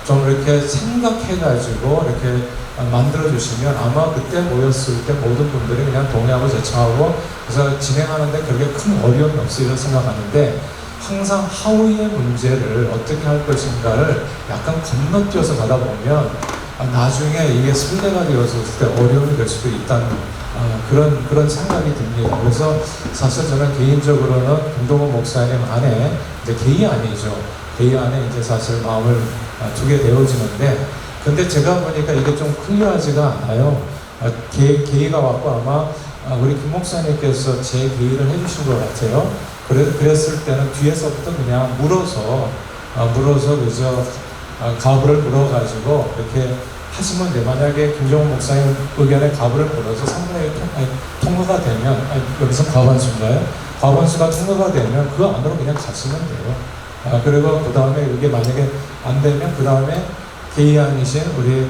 좀 이렇게 생각해가지고 이렇게 만들어 주시면 아마 그때 모였을 때 모든 분들이 그냥 동의하고 제청하고 그래서 진행하는데 그렇게 큰 어려움이 없으리라 생각하는데 항상 하위의 문제를 어떻게 할 것인가를 약간 건너뛰어서 가다 보면 나중에 이게 선례가 되었을 때 어려움이 될 수도 있다는 그런 생각이 듭니다. 그래서 사실 저는 개인적으로는 김동호 목사님 안에 이제 개의 아니죠. 개의 안에 이제 사실 마음을 두게 되어지는데 근데 제가 보니까 이게 좀 클리어하지가 않아요. 개의가 왔고 아마 우리 김 목사님께서 제 개의를 해주신 것 같아요. 그랬을 때는 뒤에서부터 그냥 물어서 그저 가부를 물어가지고 이렇게 하시면 돼. 만약에 김종훈 목사님 의견에 가부를 물어서 3분의 1 통과가 되면 여기서 과반수인가요? 과반수가 통과가 되면 그 안으로 그냥 가시면 돼요. 그리고 그 다음에 이게 만약에 안 되면 그 다음에 개의안이신 우리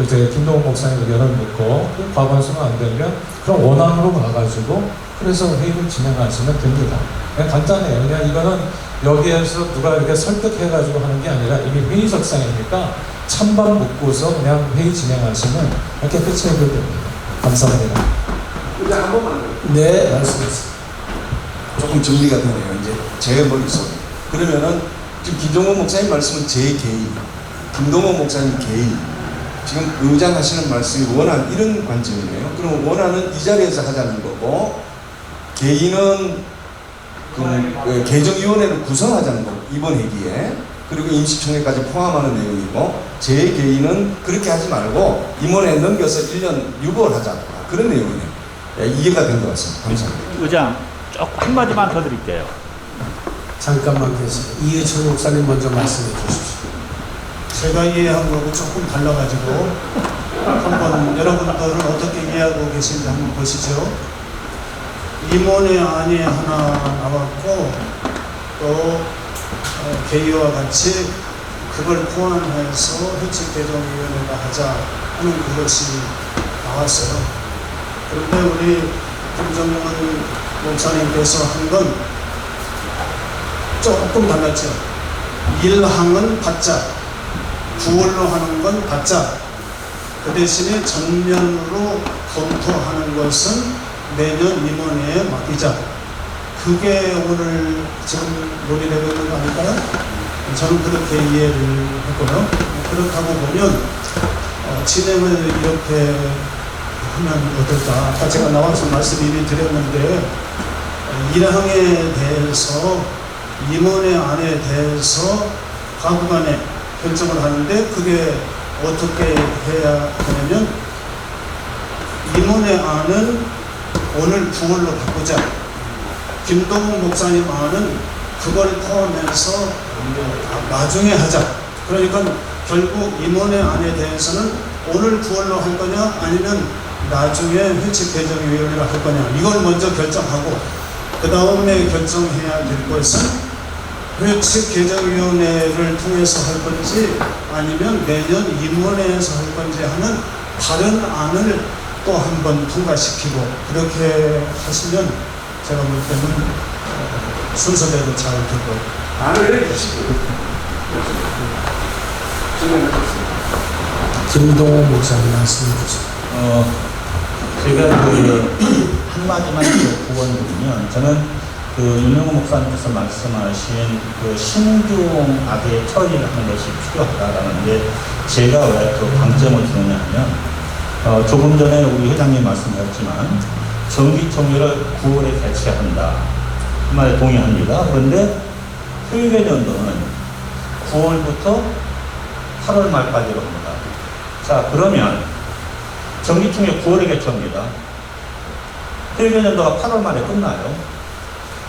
이제 김동훈 목사님 의견을 묻고 그 과반수가 안 되면 그럼 원안으로 가가지고 그래서 회의를 진행하시면 됩니다. 그냥 간단해요. 그냥 이거는 여기에서 누가 이렇게 설득해가지고 하는 게 아니라 이미 회의석상이니까 찬반 묻고서 그냥 회의 진행하시면 이렇게 끝이 해결됩니다. 감사합니다. 그냥 한 번만. 네, 말씀하세요. 조금 정리가 되네요. 이제 제 머릿속에. 그러면은 지금 김동호 목사님 말씀은 제 개의, 김동호 목사님 개의, 지금 의장 하시는 말씀이 원한 이런 관점이네요. 그럼 원하는 이 자리에서 하자는 거고 개의는 그 개정위원회를 구성하자는 거고 이번 회기에 그리고 임시총회까지 포함하는 내용이고 제 개의는 그렇게 하지 말고 임원회 넘겨서 1년 6월 하자 그런 내용이네요. 이해가 된 것 같습니다. 감사합니다. 의장 조금 한마디만 더 드릴게요. 잠깐만 계세요. 이해철 목사님 먼저 말씀해 주십시오. 제가 이해한 거하고 조금 달라가지고 한번 여러분들은 어떻게 이해하고 계신지 한번 보시죠. 임원회 안이 하나 나왔고 또 개의와 같이 그걸 포함해서 회칙개정위원회가 하자 하는 그것이 나왔어요. 그런데 우리 김정은 목사님께서 한 건 조금 달랐죠. 1항은 받자, 9월로 하는 건 받자. 그 대신에 전면으로 검토하는 것은 내년 임원회에 맡기자. 그게 오늘 지금 논의되고 있는 거 아닐까요? 저는 그렇게 이해를 했고요. 그렇다고 보면 진행을 이렇게 하면 어떨까? 아까 제가 나와서 말씀 이미 드렸는데 1항에 대해서 임원회 안에 대해서 가부간에 결정을 하는데 그게 어떻게 해야 되냐면 임원의 안은 오늘 9월로 바꾸자. 김동욱 목사님 안은 그걸 포함해서 나중에 하자. 그러니까 결국 임원의 안에 대해서는 오늘 9월로 할 거냐 아니면 나중에 회칙 개정위원회가 할 거냐 이걸 먼저 결정하고 그 다음에 결정해야 될 것은 회칙 개정위원회를 통해서 할 건지 아니면 내년 임원회에서 할 건지 하는 다른 안을 또 한 번 통과시키고 그렇게 하시면 제가 볼 때는 순서대로 잘 될 거예요. 안을 해주시고 김동호 목사님 말씀해 주세요. 제가 한마디만 구원드리면 저는 윤영호 목사님께서 말씀하신 신중하게 처리를 하는 것이 필요하다라는 게 제가 왜 또 강점을 두느냐 하면 조금 전에 우리 회장님 말씀하셨지만 정기총회를 9월에 개최한다. 그 말에 동의합니다. 그런데 회계연도는 9월부터 8월 말까지로 합니다. 자, 그러면 정기총회 9월에 개최합니다. 회계연도가 8월 말에 끝나요.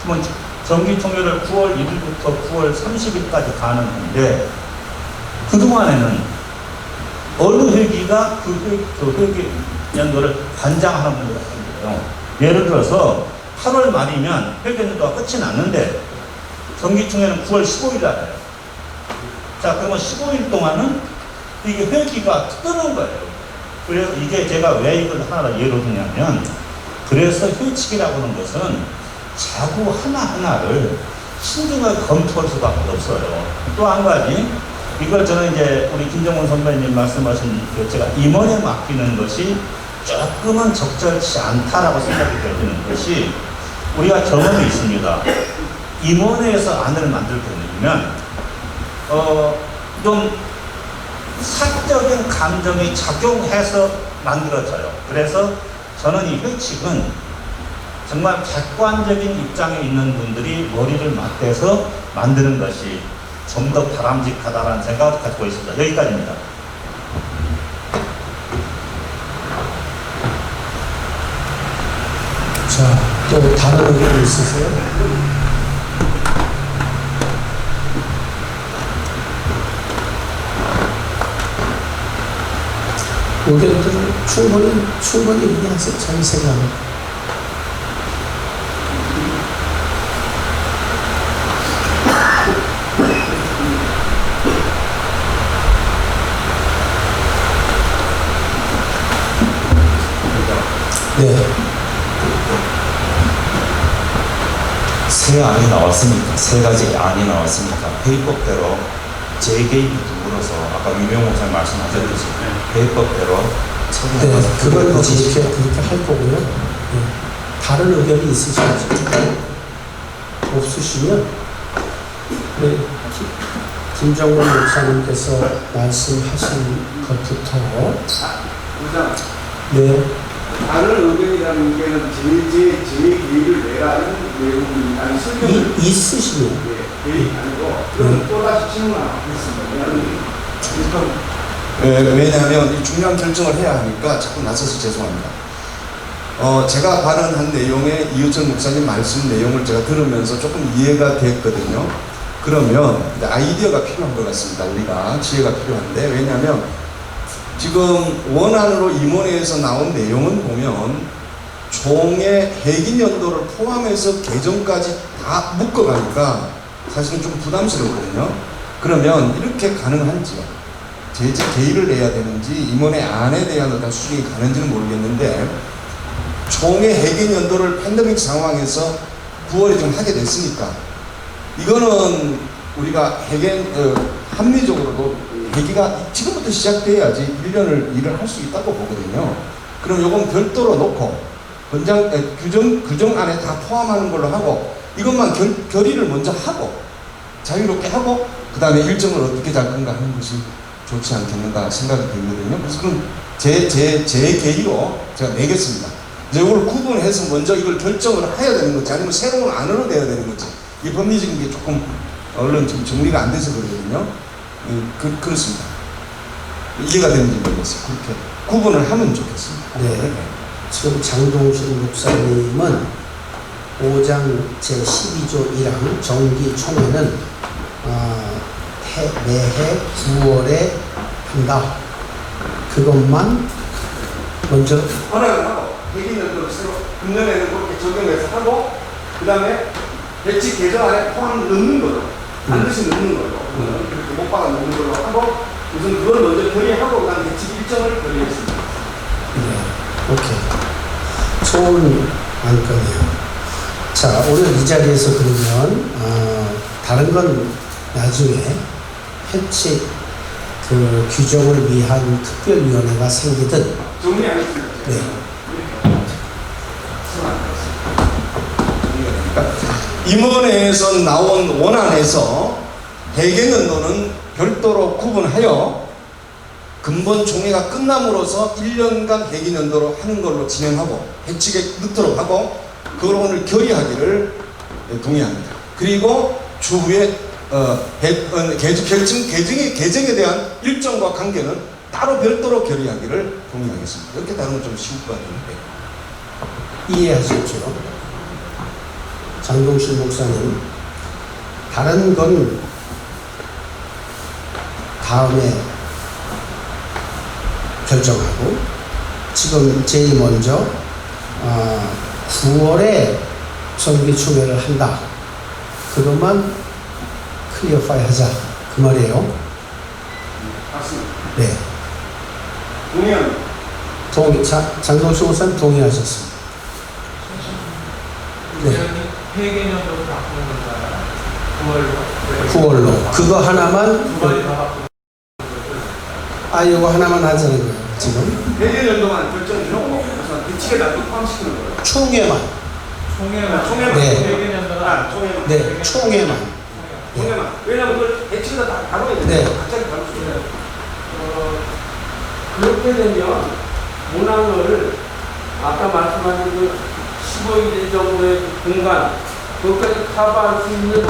그러면 정기총회를 9월 1일부터 9월 30일까지 가는 건데 그동안에는 어느 회기가 그 회계연도를 관장하는 분들이 있어요. 예를 들어서 8월 말이면 회계연도가 끝이 났는데 정기총회는 9월 15일 날 해요. 자, 그러면 15일 동안은 이게 회기가 뜨는 거예요. 그래서 이게 제가 왜 이걸 하나 예로 드냐면 그래서 회칙이라고 하는 것은 자구 하나하나를 신중하게 검토할 수밖에 없어요. 또 한 가지 이걸 저는 이제 우리 김정훈 선배님 말씀하신 제가 임원에 맡기는 것이 조금은 적절치 않다라고 생각이 되는 것이 우리가 경험이 있습니다. 임원회에서 안을 만들 때는 좀 사적인 감정이 작용해서 만들어져요. 그래서 저는 이 회칙은 정말 객관적인 입장에 있는 분들이 머리를 맞대서 만드는 것이 좀 더 바람직하다는 생각을 갖고 있습니다. 여기까지입니다. 자, 또 다른 의견 있으세요? 의견들을 충분히 얘기하세요. 자기 생각을. 네. 새 안이 나왔으니까, 세 가지 안이 나왔으니까 회의법대로 재개입이 두고서 아까 유명 목사님 말씀하셨듯이 회의법대로 처리하는 네, 그걸 그렇게 할 거고요. 네. 다른 의견이 있으신지 없으시면 네, 김정훈 목사님께서 말씀하신 것부터 네. 다른 의견이라는 게는 제 계획을 내라는 내용이 아니 설명을 있으시면 계획이 아니고 그럼 또다시 질문 안 하겠습니다. 왜냐하면 이 중요한 결정을 해야 하니까 자꾸 나서서 죄송합니다. 제가 발언한 내용에 이우철 목사님 말씀 내용을 제가 들으면서 조금 이해가 됐거든요. 그러면 아이디어가 필요한 것 같습니다. 우리가 지혜가 필요한데 왜냐하면 지금 원안으로 임원회에서 나온 내용은 보면 총회 회기 연도를 포함해서 개정까지 다 묶어가니까 사실은 좀 부담스럽거든요. 그러면 이렇게 가능한지요? 제재 개의를 내야 되는지 임원회 안에 대한 어떤 수정이 가는지는 모르겠는데 총회 회기 연도를 팬데믹 상황에서 9월에 좀 하게 됐으니까 이거는 우리가 합리적으로도 회기가 지금부터 시작돼야지 1년을 일을 할 수 있다고 보거든요. 그럼 요건 별도로 놓고 규정 안에 다 포함하는 걸로 하고 이것만 결의를 먼저 하고 자유롭게 하고 그 다음에 일정을 어떻게 잘 건가 하는 것이 좋지 않겠는가 생각이 들거든요. 그래서 그럼 제 계기로 제가 내겠습니다. 이제 이걸 구분해서 먼저 이걸 결정을 해야 되는 건지 아니면 새로운 안으로 내야 되는 건지 이 법리적인 게 조금 얼른 지금 정리가 안 돼서 그러거든요. 그렇습니다. 이해가 되는지 모르겠어요. 그렇게 구분을 하면 좋겠습니다. 네. 지금 장동실 목사님은 5장 제12조 1항 정기총회는 매해 9월에 한다. 그것만 먼저 허락을 하고 회기년도를 새로 금년에는 그렇게 적용해서 하고 그 다음에 배치 계정 안에 포함 넣는 거죠. 반드시 넣는 거죠. 그렇게 못 박아 넣는 걸로 하고 우선 그걸 먼저 결의하고 그 다음 배치 일정을 결의했습니다. 네. 오케이. 좋은 안건이에요. 자, 오늘 이 자리에서 그러면 다른 건 나중에 해치 그 규정을 위한 특별위원회가 생기든 정리하겠습니다. 네. 임원회에서 나온 원안에서 회계연도는 별도로 구분하여 근본 총회가 끝남으로써 1년간 회계연도로 하는 걸로 진행하고 해치게 넣도록 하고 그걸 오늘 결의하기를 동의합니다. 그리고 추후에 개정에 대한 일정과 관계는 따로 별도로 결의하기를 동의하겠습니다. 이렇게 다루면 좀 쉬울 것 같은데. 이해하셨죠? 장동실 목사님, 다른 건 다음에 결정하고 지금 제일 먼저 9월에 정기총회를 한다. 그것만 클리어파이 하자. 그 말이에요. 맞습니다. 네. 동의합니다. 장동실 목사님 동의하셨습니다. 네. 회계년도로 바꾸는 건가요? 9월로. 그거 하나만. 이거 하나만 하자는 거예요. 지금. 회계연도만 결정해놓고 우선 배치에 놔두고 포함시키는 거예요. 총회만. 총회만. 네. 회계년도는 총회만. 네. 총회만. 총회만. 왜냐면 그걸 배치가 다 다뤄야 돼요. 네. 갑자기 다룰 수 있어요. 그렇게 되면 문항을 아까 말씀하신 그 15일 정도의 그 공간 그것까지 커버할 수 있는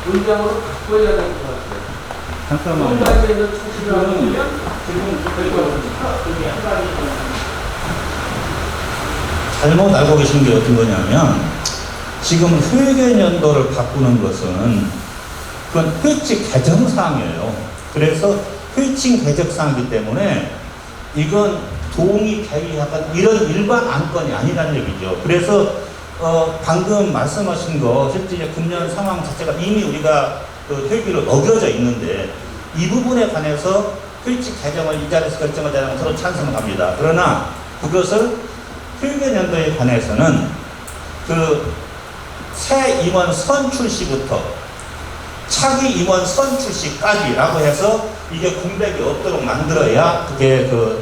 문장으로 바꿔야 될 것 같아요. 잠깐만요. 공간에 있는 초시라면 잘못 알고 계신 게 어떤 거냐면 지금 회계연도를 바꾸는 것은 그건 회칙 개정사항이에요. 그래서 회칙 개정사항이기 때문에 이건 동의, 개의 약간 이런 일반 안건이 아니라는 얘기죠. 그래서 방금 말씀하신 거 실제 금년 상황 자체가 이미 우리가 그 회기로 어겨져 있는데 이 부분에 관해서 회칙 개정을 이 자리에서 결정하자는 것으로 찬성합니다. 그러나 그것을 회계연도에 관해서는 그 새 임원 선출 시부터 차기 임원 선출 시까지라고 해서 이게 공백이 없도록 만들어야 그게 그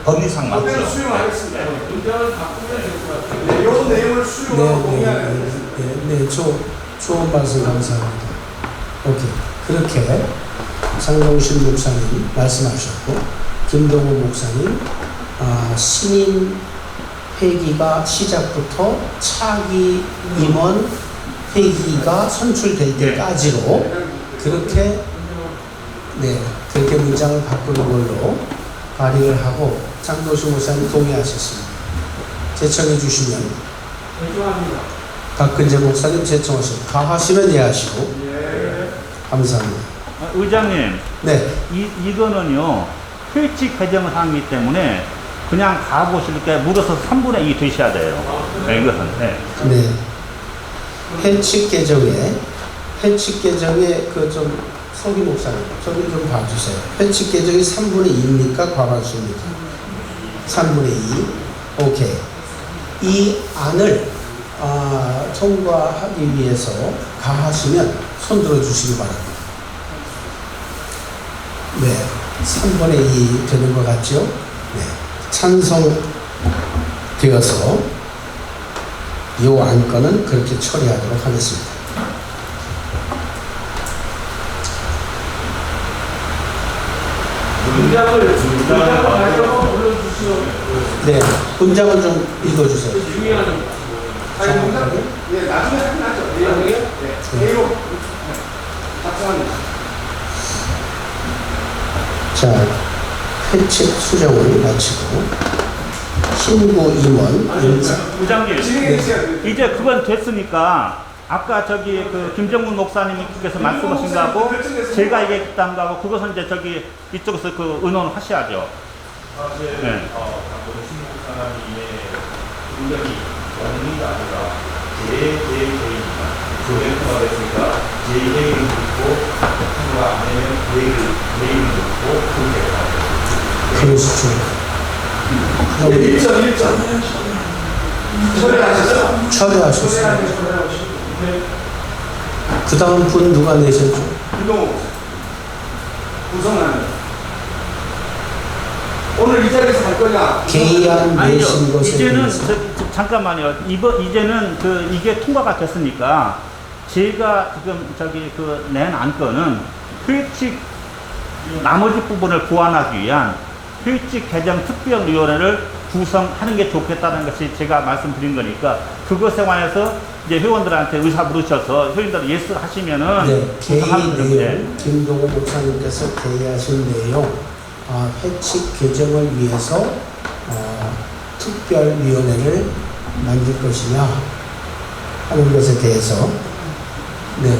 법리상 맞죠. 수용하겠습니다. 문장을 바꾸면 될 것 같아요. 네, 이 내용을 수용하고 동의하겠습니다. 네, 좋은 말씀 감사합니다. 오케이. 그렇게 장동실 목사님 말씀하셨고, 김동훈 목사님, 신임 회기가 시작부터 차기 임원 회기가 선출될 때까지로 그렇게 그렇게 문장을 바꾸는 걸로 발의를 하고 장동실 목사님 동의하셨습니다. 제청해 주시면 죄송합니다. 박근재 목사님 제청하시고 다 하시면 이해하시고 감사합니다. 의장님, 네. 이거는요 회칙 개정 사항이기 때문에 그냥 가보실 때 물어서 3분의 2 드셔야 돼요. 네, 이것은. 네. 회칙 개정에 그 좀 서기 목사님 좀 봐주세요. 회칙 개정이 3분의 2입니까? 과반수입니까? 3분의 2. 오케이. 이 안을 통과하기 위해서 가하시면 손 들어주시기 바랍니다. 네. 3분의 2 되는 것 같죠? 네. 찬성되어서 이 안건은 그렇게 처리하도록 하겠습니다. 문장을 다시 한번 불러주시오. 네, 문장을 좀 읽어주세요. 중요한 네, 나중에 하긴 하죠. 내용이요? 네. 내용. 작성한 자, 회칙 수정을 마치고 신구 임원 부장님, 네. 이제 그건 됐으니까 아까 저기 그 김정문 목사님께서 말씀하신 거하고 제가 얘기했던 거하고 그것은 이제 저기 이쪽에서 그 의논을 하셔야죠. 사실 네. 신목사님의 의견이 원리가 아니라 제 계획입니다. 조례가 됐으니까 제 계획을 듣고 누가 안 되면 계획을 듣고 그렇게 가요. 그러시죠. 처리하셨어요. 그 다음 분 누가 내셨죠? 김동욱 구성하는 오늘 이 자리에서 할 거냐? 개의안 내신 것에 이제는 대해서. 잠깐만요. 이제는 그 이게 통과가 됐으니까 제가 지금 저기 그 낸 안건은 회칙 나머지 부분을 보완하기 위한 회칙 개정 특별위원회를 구성하는 게 좋겠다는 것이 제가 말씀드린 거니까 그것에 관해서 이제 회원들한테 의사 물으셔서 회원들 예스 하시면은 네, 개의 구성하면 내용 김동호 목사님께서 개의하신 내용 회칙 개정을 위해서 특별위원회를 만들 것이냐 하는 것에 대해서 네.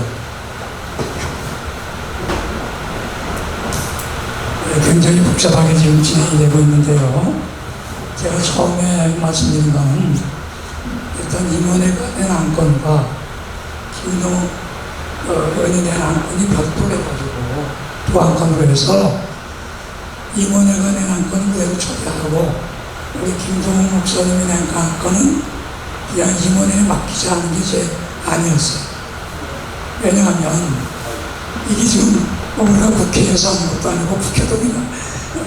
굉장히 복잡하게 지금 진행이 되고 있는데요. 제가 처음에 말씀드린 거는 일단 임원회가 낸 안건과 김동욱 의원이 낸 안건이 별도로 해가지고 두 안건으로 해서 임원회가 낸 안건은 그대로 처리하고 우리 김동욱 목사님이 낸 안건은 그냥 임원회에 맡기지 않은 게 제 아니었어요. 왜냐하면 이게 지금 우리가 국회에서 하는 것도 아니고 국회도 그냥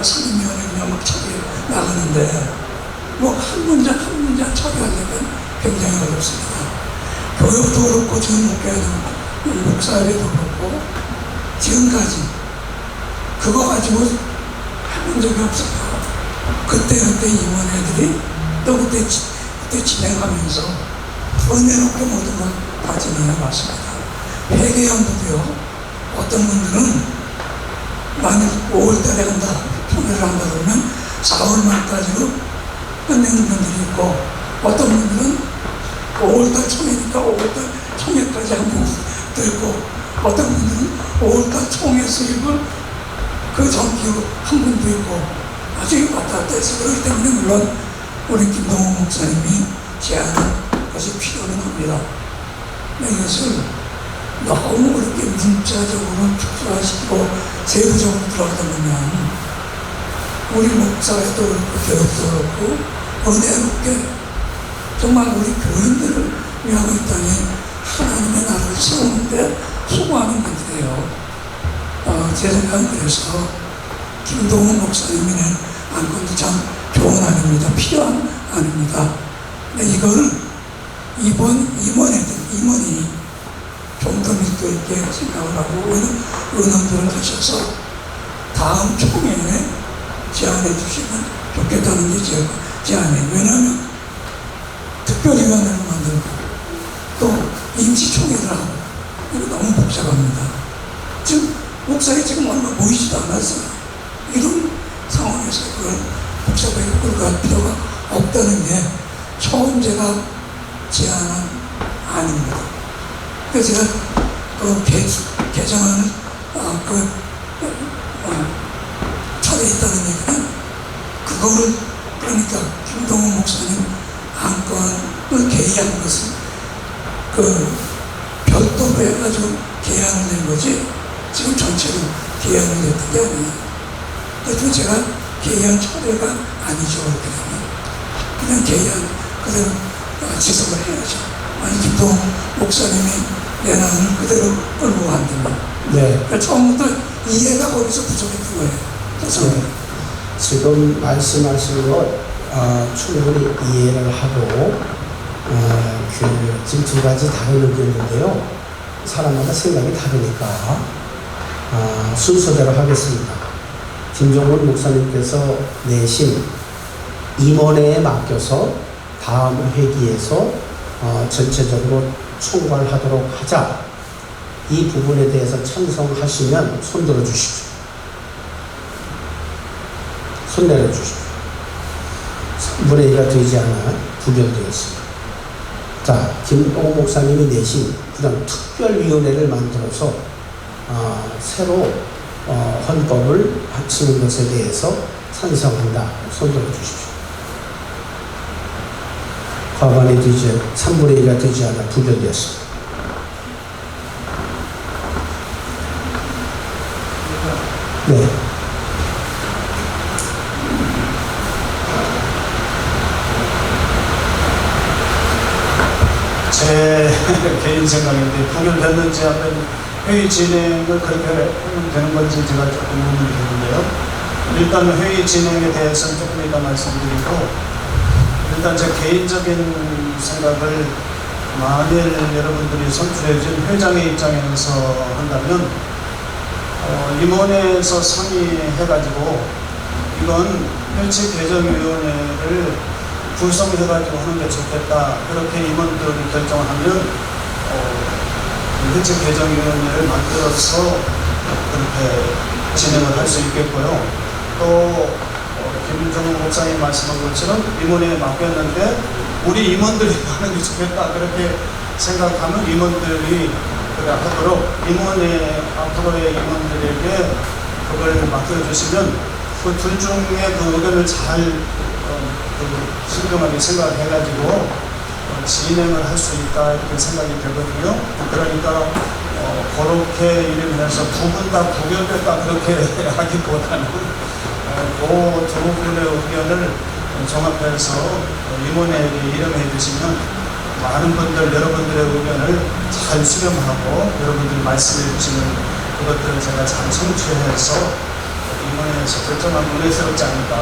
상임위원회 그냥 막 처리해 나가는데 뭐 한 문장 한 문장 처리하려면 굉장히 어렵습니다. 교육도 그렇고 지금 목사회도 그렇고 지금까지 그거 가지고 해본 적이 없어요. 그때 임원회들이 또 그때 진행하면서 은혜롭게 모든 걸 다 진행해 왔습니다. 회계연도도요. 어떤 분들은 만약 5월달에 한다, 총회를 한다 그러면 4월 말까지로 끝내는 분들이 있고 어떤 분들은 5월달 총회니까 5월달 총회까지 한 분들도 있고 어떤 분들은 5월달 총회 수입을 그 전기로 한 분도 있고 아주 왔다 갔다 해서 그렇기 때문에 물론 우리 김동욱 목사님이 제안한 것이 필요는 합니다. 이것을 너무 그렇게 문자적으로 축소하시고 세부적으로 들어가다 보면 우리 목사회도 그렇고 교육도 그렇고 은혜롭게 정말 우리 교인들을 위하고 있다니 하나님의 나라를 세우는데 수고하는 분들이에요. 제 생각은 그래서 김동훈 목사님이 낸 안건도 참 좋은 안입니다. 필요한 안입니다. 근데 이거를 임원이 좀 더 밀도 있게 생각을 하고 의논들을 하셔서 다음 총회에 제안해 주시면 좋겠다는 게 제 안이에요. 왜냐하면 특별위원회를 만들고 또 임시총회를 하고 이거 너무 복잡합니다. 지금 목사에 지금 얼마 모이지도 않았어요. 이런 상황에서 그걸 복잡하게 끌고 갈 필요가 없다는 게 처음 제가 제안한 안입니다. 그래서 제가 그 개정안을 처리했다는 얘기는 그거를 그러니까 김동훈 목사님 안건을 개의한 것은 그 별도로 해가지고 개의안을 낸 거지 지금 전체로 개의안을 냈던 게 아니에요. 그래서 제가 개의안 처리가 아니죠. 그렇게 되면 그냥 개의안 그대로 지속을 해야죠. 아니 김동훈 목사님이 내란을 그대로 끌고 간다면 네. 그러니까 처음부터 이해가 거기서 부족했던 거예요. 네. 지금 말씀하신 것 충분히 이해를 하고 지금 두 가지 다른 의견인데요. 사람마다 생각이 다르니까 순서대로 하겠습니다. 김종문 목사님께서 내신 임원회에 맡겨서 다음 회기에서 전체적으로 총괄하도록 하자. 이 부분에 대해서 찬성하시면 손들어 주십시오. 손 내려주십시오. 3분의 2가 되지 않아 부결되었습니다. 자, 김동호 목사님이 내신 그다음 특별위원회를 만들어서 새로 헌법을 바치는 것에 대해서 찬성한다. 손 들어주십시오. 과반이 되지 3분의 2가 되지 않아 부결되었습니다. 네. 제 개인 생각인데 부결됐는지 하면 회의 진행을 그렇게 하면 되는 건지 제가 조금 의문이 드는데요. 일단 회의 진행에 대해서는 조금 이따 말씀드리고, 일단 제 개인적인 생각을 만일 여러분들이 선출해준 회장의 입장에서 한다면 임원회에서 상의해가지고 이건 혈칙개정위원회를 구성해가지고 하는 게 좋겠다. 그렇게 임원들이 결정을 하면 혈칙개정위원회를 만들어서 그렇게 진행을 할 수 있겠고요. 또 김정은 목사님 말씀한 것처럼 임원회에 맡겼는데 우리 임원들이 하는 게 좋겠다. 그렇게 생각하면 임원들이 그래 하도록 임원회 앞으로의 임원들에게 그걸 맡겨주시면 그 둘 중에 그 의견을 잘 신중하게 생각을 해가지고 진행을 할 수 있다 이렇게 생각이 되거든요. 그러니까 그렇게 이름해서 두 분 다 부결됐다 그렇게 하기보다는 그 두 분의 의견을 종합해서 임원회에게 이름해 주시면 많은 분들 여러분들의 의견을 잘 수렴하고 여러분들이 말씀해 주시는 그것들을 제가 잘 청취해서 임원회에서 결정하면 은혜스럽지 않을까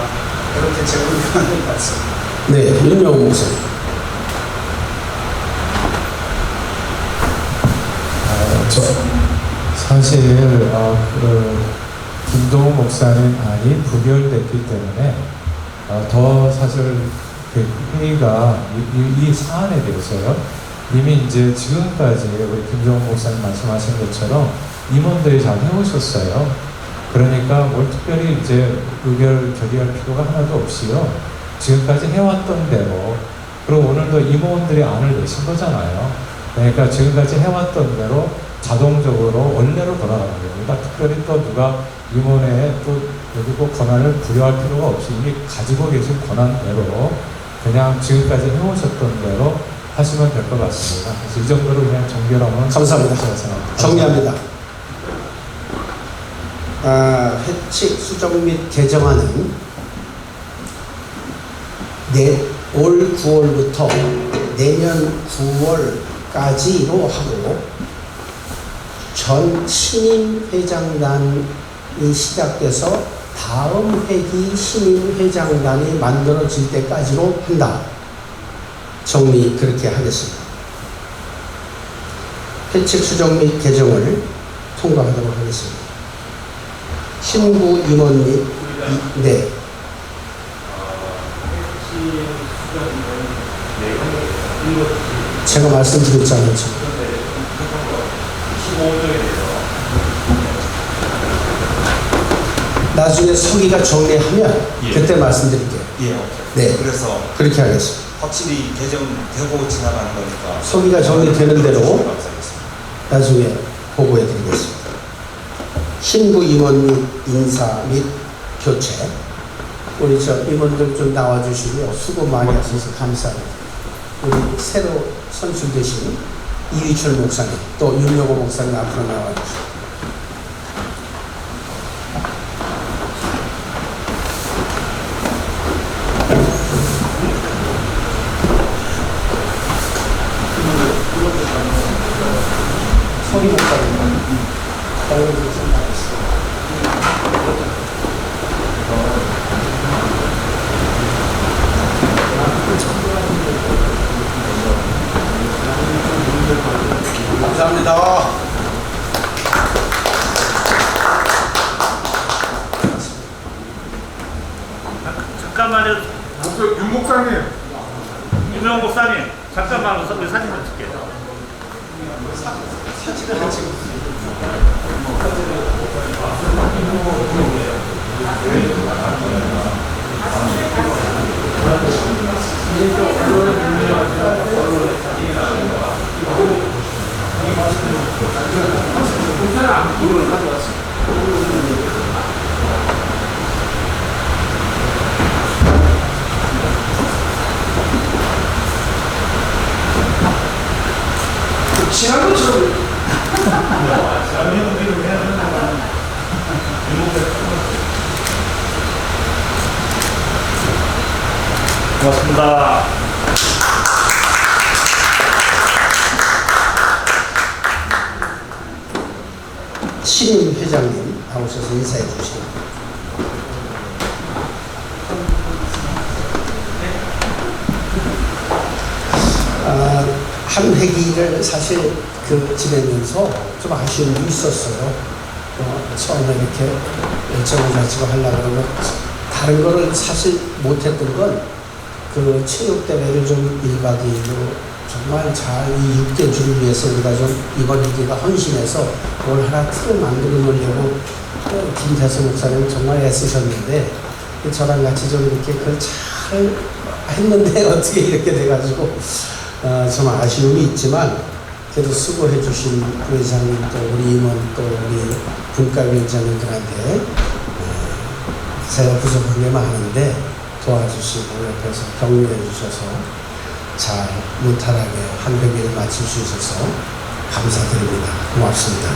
그렇게 제 의견을 갖습니다. 네, 윤영호 목사님. 사실 김동호 목사님 안이 부결됐기 때문에 더 사실 그 회의가 이 사안에 대해서요 이미 이제 지금까지 우리 김종호 목사님 말씀하신 것처럼 임원들이 잘 해오셨어요. 그러니까 뭘 특별히 이제 결의할 필요가 하나도 없이요 지금까지 해왔던 대로, 그리고 오늘도 임원들이 안을 내신 거잖아요. 그러니까 지금까지 해왔던 대로 자동적으로 원래로 돌아가는 거예요. 그러니까 특별히 또 누가 임원회에 또 여기 꼭 권한을 부여할 필요가 없이 이미 가지고 계신 권한대로 그냥 지금까지 해오셨던 대로 하시면 될 것 같습니다. 그래서 이 정도로 그냥 정결하면 감사합니다. 정리합니다. 회칙 수정 및 개정안은 올 9월부터 내년 9월까지로 하고 전 신임 회장단이 시작돼서 다음 회기 신임 회장단이 만들어질 때까지로 한다. 정리 그렇게 하겠습니다. 회칙 수정 및 개정을 통과하도록 하겠습니다. 신구 임원 및 네. 제가 말씀드렸잖아요. 나중에 서기가 정리하면 그때 말씀드릴게요. 네. 그래서 그렇게 하겠습니다. 확실히 개정되고 지나가는 거니까 서기가 정리되는 대로 나중에 보고해 드리겠습니다. 신부 임원 및 인사 및 교체. 우리 임원들 좀 나와주시고요. 수고 많이 하셔서 감사합니다. 우리 새로 선출되신 이휘철 목사님, 또 윤영호 목사님 앞으로 나와주시고. 서기 목사님, 감사합니다. 잠깐만요. 윤 목사님. 유명 목사님, 잠깐만 우리 사진 좀 찍게요. 사진을 찍고 지난 것처럼 고맙습니다. 신임 회장님 나오셔서 인사해 주시고. 한 회기를 사실 지내면서 좀 아쉬움이 있었어요. 처음에 이렇게 열정을 가지고 하려고 그러면 다른 거를 사실 못했던 건 체육대회를 좀 1박 2일로 정말 잘 이 6대주를 위해서 우리가 좀 이번 회기가 헌신해서 뭘 하나 틀을 만들어 놓으려고 김태수 목사님 정말 애쓰셨는데 저랑 같이 좀 이렇게 그걸 잘 했는데 어떻게 이렇게 돼가지고 좀 아쉬움이 있지만 그래도 수고해 주신 부회장님 또 우리 임원 또 우리 분과위원장님들한테 제가 부족한 게 많은데 도와주시고 옆에서 격려해 주셔서 잘 무탈하게 한 회기를 마칠 수 있어서 감사드립니다. 고맙습니다.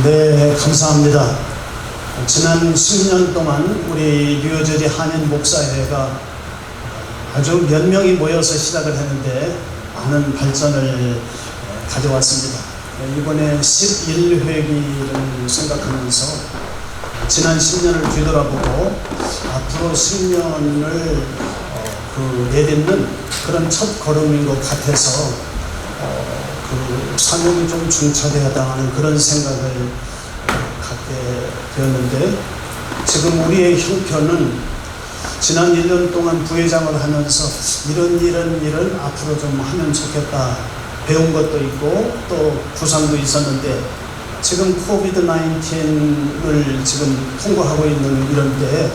네, 감사합니다. 지난 10년 동안 우리 뉴저지 한인 목사회가 아주 몇 명이 모여서 시작을 했는데 많은 발전을 가져왔습니다. 이번에 11회기를 생각하면서 지난 10년을 뒤돌아보고 앞으로 10년을 내딛는 그런 첫 걸음인 것 같아서 사명이 좀 중차대하다 하는 그런 생각을 갖게 되었는데 지금 우리의 형편은 지난 1년 동안 부회장을 하면서 이런 일을 앞으로 좀 하면 좋겠다 배운 것도 있고 또 구상도 있었는데 지금 코비드-19을 지금 통과하고 있는 이런 때에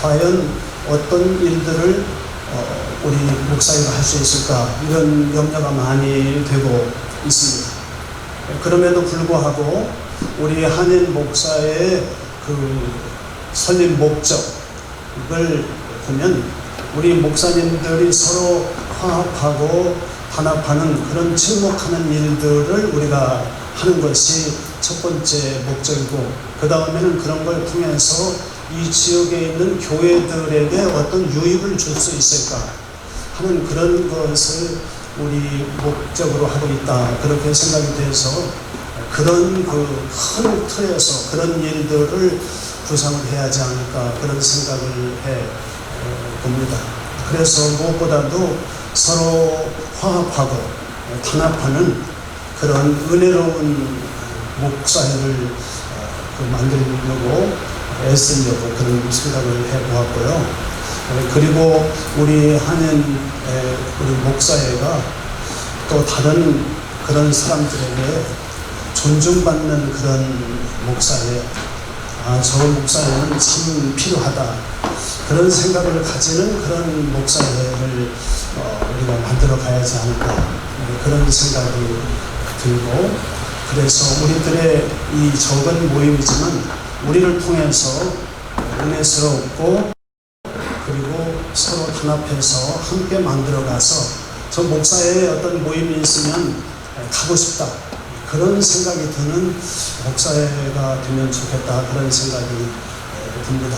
과연 어떤 일들을 우리 목사회가 할 수 있을까 이런 염려가 많이 되고 있습니다. 그럼에도 불구하고 우리 한인 목사의 설립 목적을 보면 우리 목사님들이 서로 화합하고 단합하는 그런 친목하는 일들을 우리가 하는 것이 첫 번째 목적이고 그 다음에는 그런 걸 통해서 이 지역에 있는 교회들에게 어떤 유익을 줄 수 있을까 하는 그런 것을 우리 목적으로 하고 있다 그렇게 생각이 돼서 그런 큰 틀에서 그런 일들을 구상을 해야 하지 않을까 그런 생각을 해 봅니다. 그래서 무엇보다도 서로 화합하고 단합하는 그런 은혜로운 목사회를 만들려고 애쓰려고 그런 생각을 해보았고요. 그리고 우리 한인 우리 목사회가 또 다른 그런 사람들에게 존중받는 그런 목사회, 저 목사회는 참 필요하다 그런 생각을 가지는 그런 목사회를 우리가 만들어 가야지 않을까 그런 생각이 들고 그래서 우리들의 이 적은 모임이지만 우리를 통해서 은혜스럽고 그리고 서로 단합해서 함께 만들어가서 저 목사회에 어떤 모임이 있으면 가고 싶다 그런 생각이 드는 목사회가 되면 좋겠다 그런 생각이 듭니다.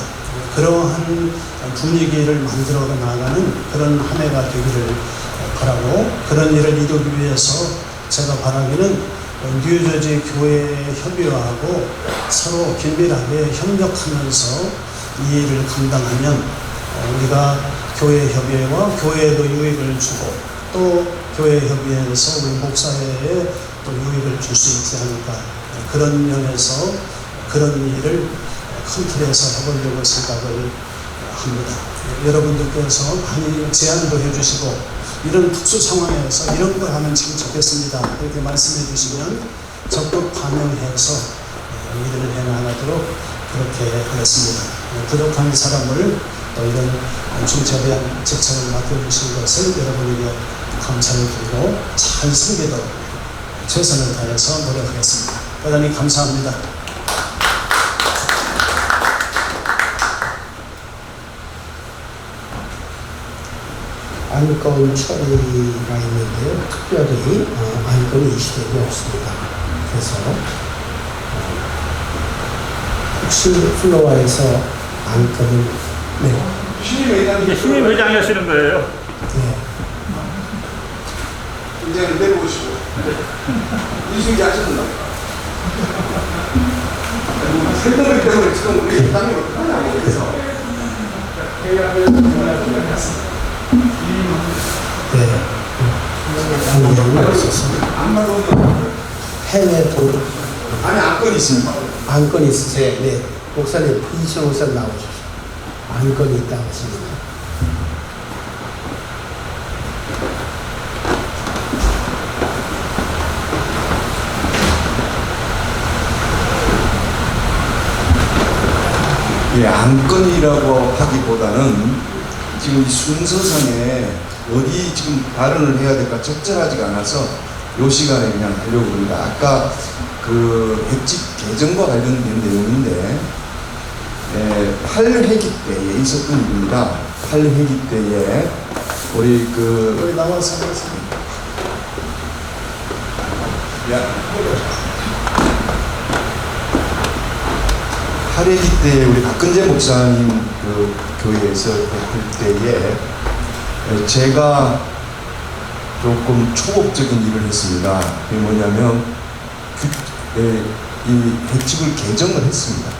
그러한 분위기를 만들어 나가는 그런 한 해가 되기를 바라고 그런 일을 이루기 위해서 제가 바라기는 뉴저지 교회 협의회하고 서로 긴밀하게 협력하면서 이 일을 감당하면 우리가 교회 협의회와 교회에도 유익을 주고 또 교회 협의회에서 우리 목사회에 또 유익을 줄 수 있지 않을까 그런 면에서 그런 일을 큰 틀에서 해보려고 생각을 합니다. 여러분들께서 많이 제안도 해주시고 이런 특수 상황에서 이런 걸 하면 참 좋겠습니다. 이렇게 말씀해 주시면 적극 반영해서 일을 해나가도록 그렇게 하겠습니다. 부족한 사람을 또 이런 중차에 대한 직책을 맡겨주신 것을 여러분에게 감사를 드리고 잘 섬기도록 최선을 다해서 노력하겠습니다. 대단히 감사합니다. 안건 처리가 있는데요. 특별히 안건이 이슈되지 없습니다. 그래서 혹시 플로어에서 안건을 이제 신임 회장이 하시는 거예요. 네. 이제 내려오시고 이승기 하셨나? 생각을 때문에 지금 우리 회장님 어떡하냐고 그래서 네. 안건이 없었습니다. 해외 도 아니 안건이 있습니다. 안건이 있으세요? 네. 목사님, 이시영 목사님 나오십시오. 안건이 있다고 하십니다. 예, 안건이라고 하기보다는 지금 이 순서상에 어디 지금 발언을 해야 될까 적절하지가 않아서 요 시간에 그냥 하려고 합니다. 아까 그 핵집 개정과 관련된 내용인데 8회기 때에 있었던 일입니다. 8회기 때에 우리 여기 나와서 야. 8회기 때에 우리 박근재 목사님 그 교회에서 할 때에 제가 조금 초법적인 일을 했습니다. 그게 뭐냐면 이 핵집을 개정을 했습니다.